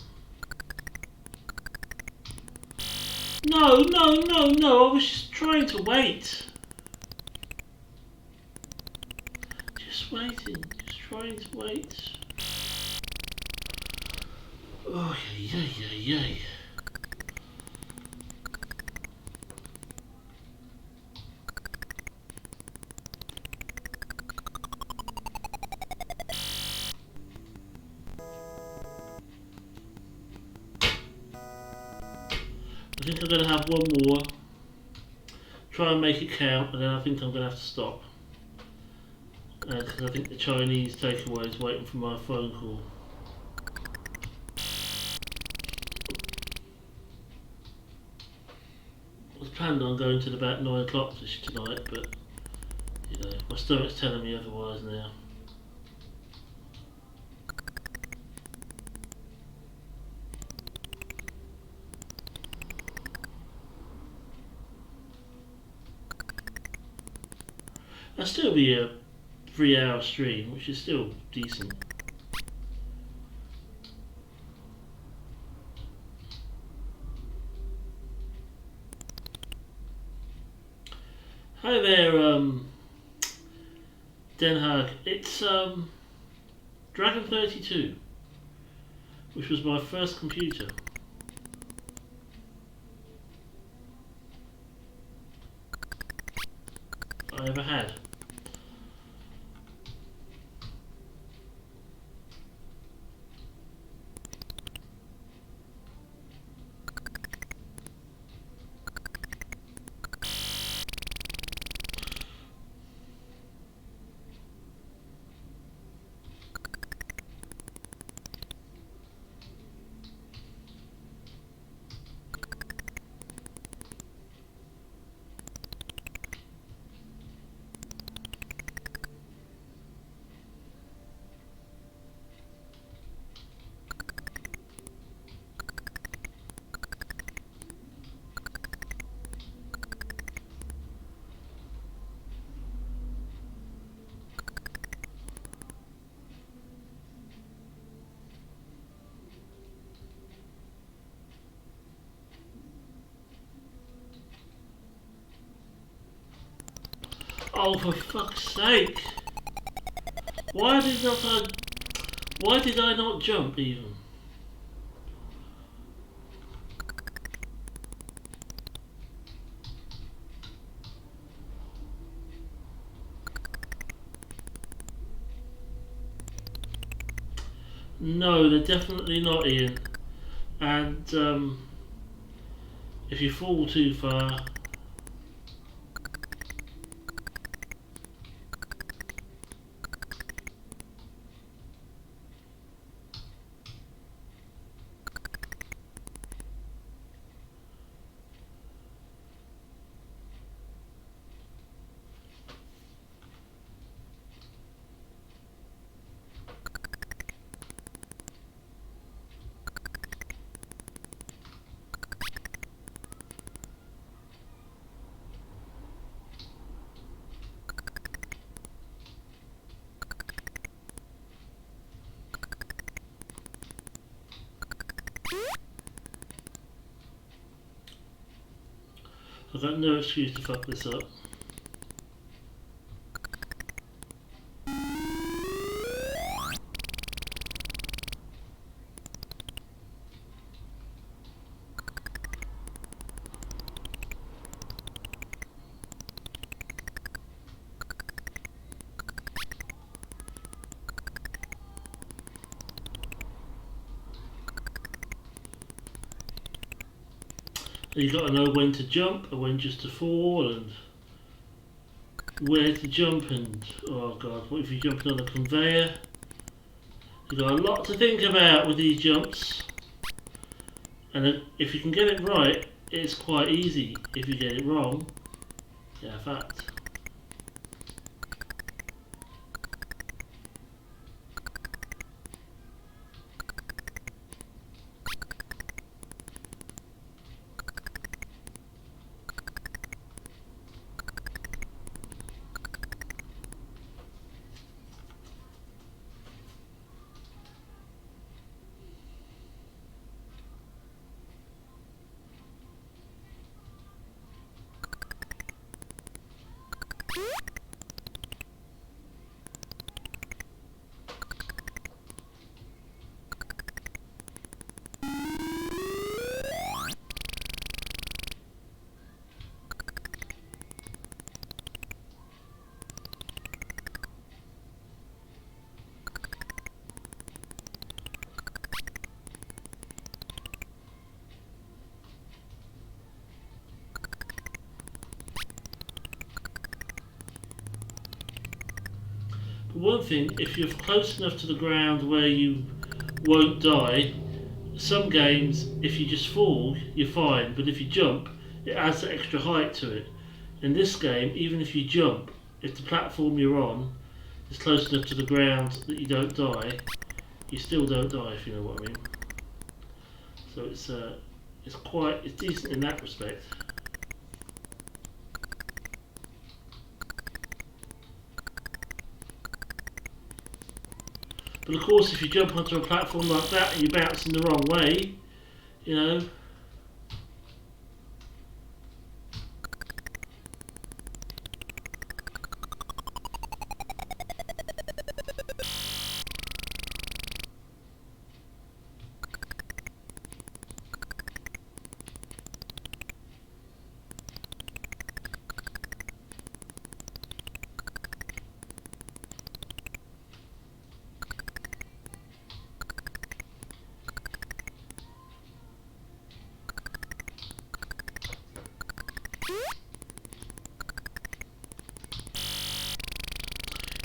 No, no, no, no, I was just trying to wait. Just waiting, just trying to wait. Oh, yay, yay, yay. I think I'm going to have one more, try and make it count, and then I think I'm going to have to stop. Because I think the Chinese takeaway is waiting for my phone call. I was planned on going till about 9 o'clock tonight, but you know, my stomach's telling me otherwise now. I'll still be a 3-hour stream, which is still decent. Hi there, Den Haag. It's Dragon 32, which was my first computer. I ever had. Oh, for fuck's sake! Why did I not jump even? No, they're definitely not, Ian. And if you fall too far, I've got no excuse to fuck this up. You got to know when to jump and when just to fall and where to jump and oh god, what if you're jumping on a conveyor? You've got a lot to think about with these jumps, and if you can get it right, it's quite easy. If you get it wrong, yeah, fact. But one thing, if you're close enough to the ground where you won't die, some games, if you just fall, you're fine, but if you jump, it adds that extra height to it. In this game, even if you jump, if the platform you're on is close enough to the ground that you don't die, you still don't die, if you know what I mean. So it's decent in that respect. But of course, if you jump onto a platform like that and you're bouncing the wrong way, you know,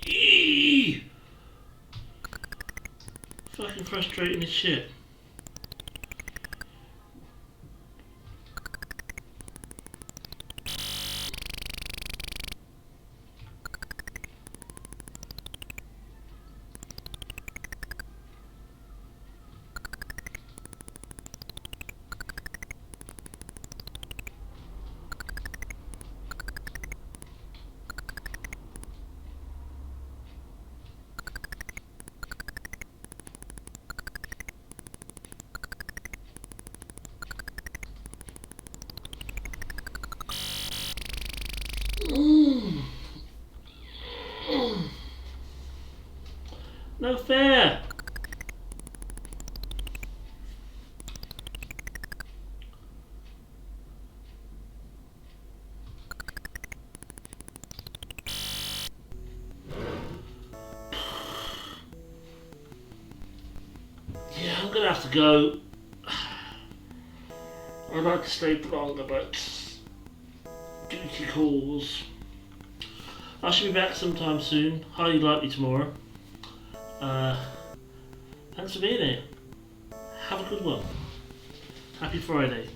eee! Fucking frustrating as shit. No fair! gonna have to go. I'd like to stay for longer, but duty calls. I should be back sometime soon, highly likely tomorrow. Thanks for being here. Have a good one. Happy Friday.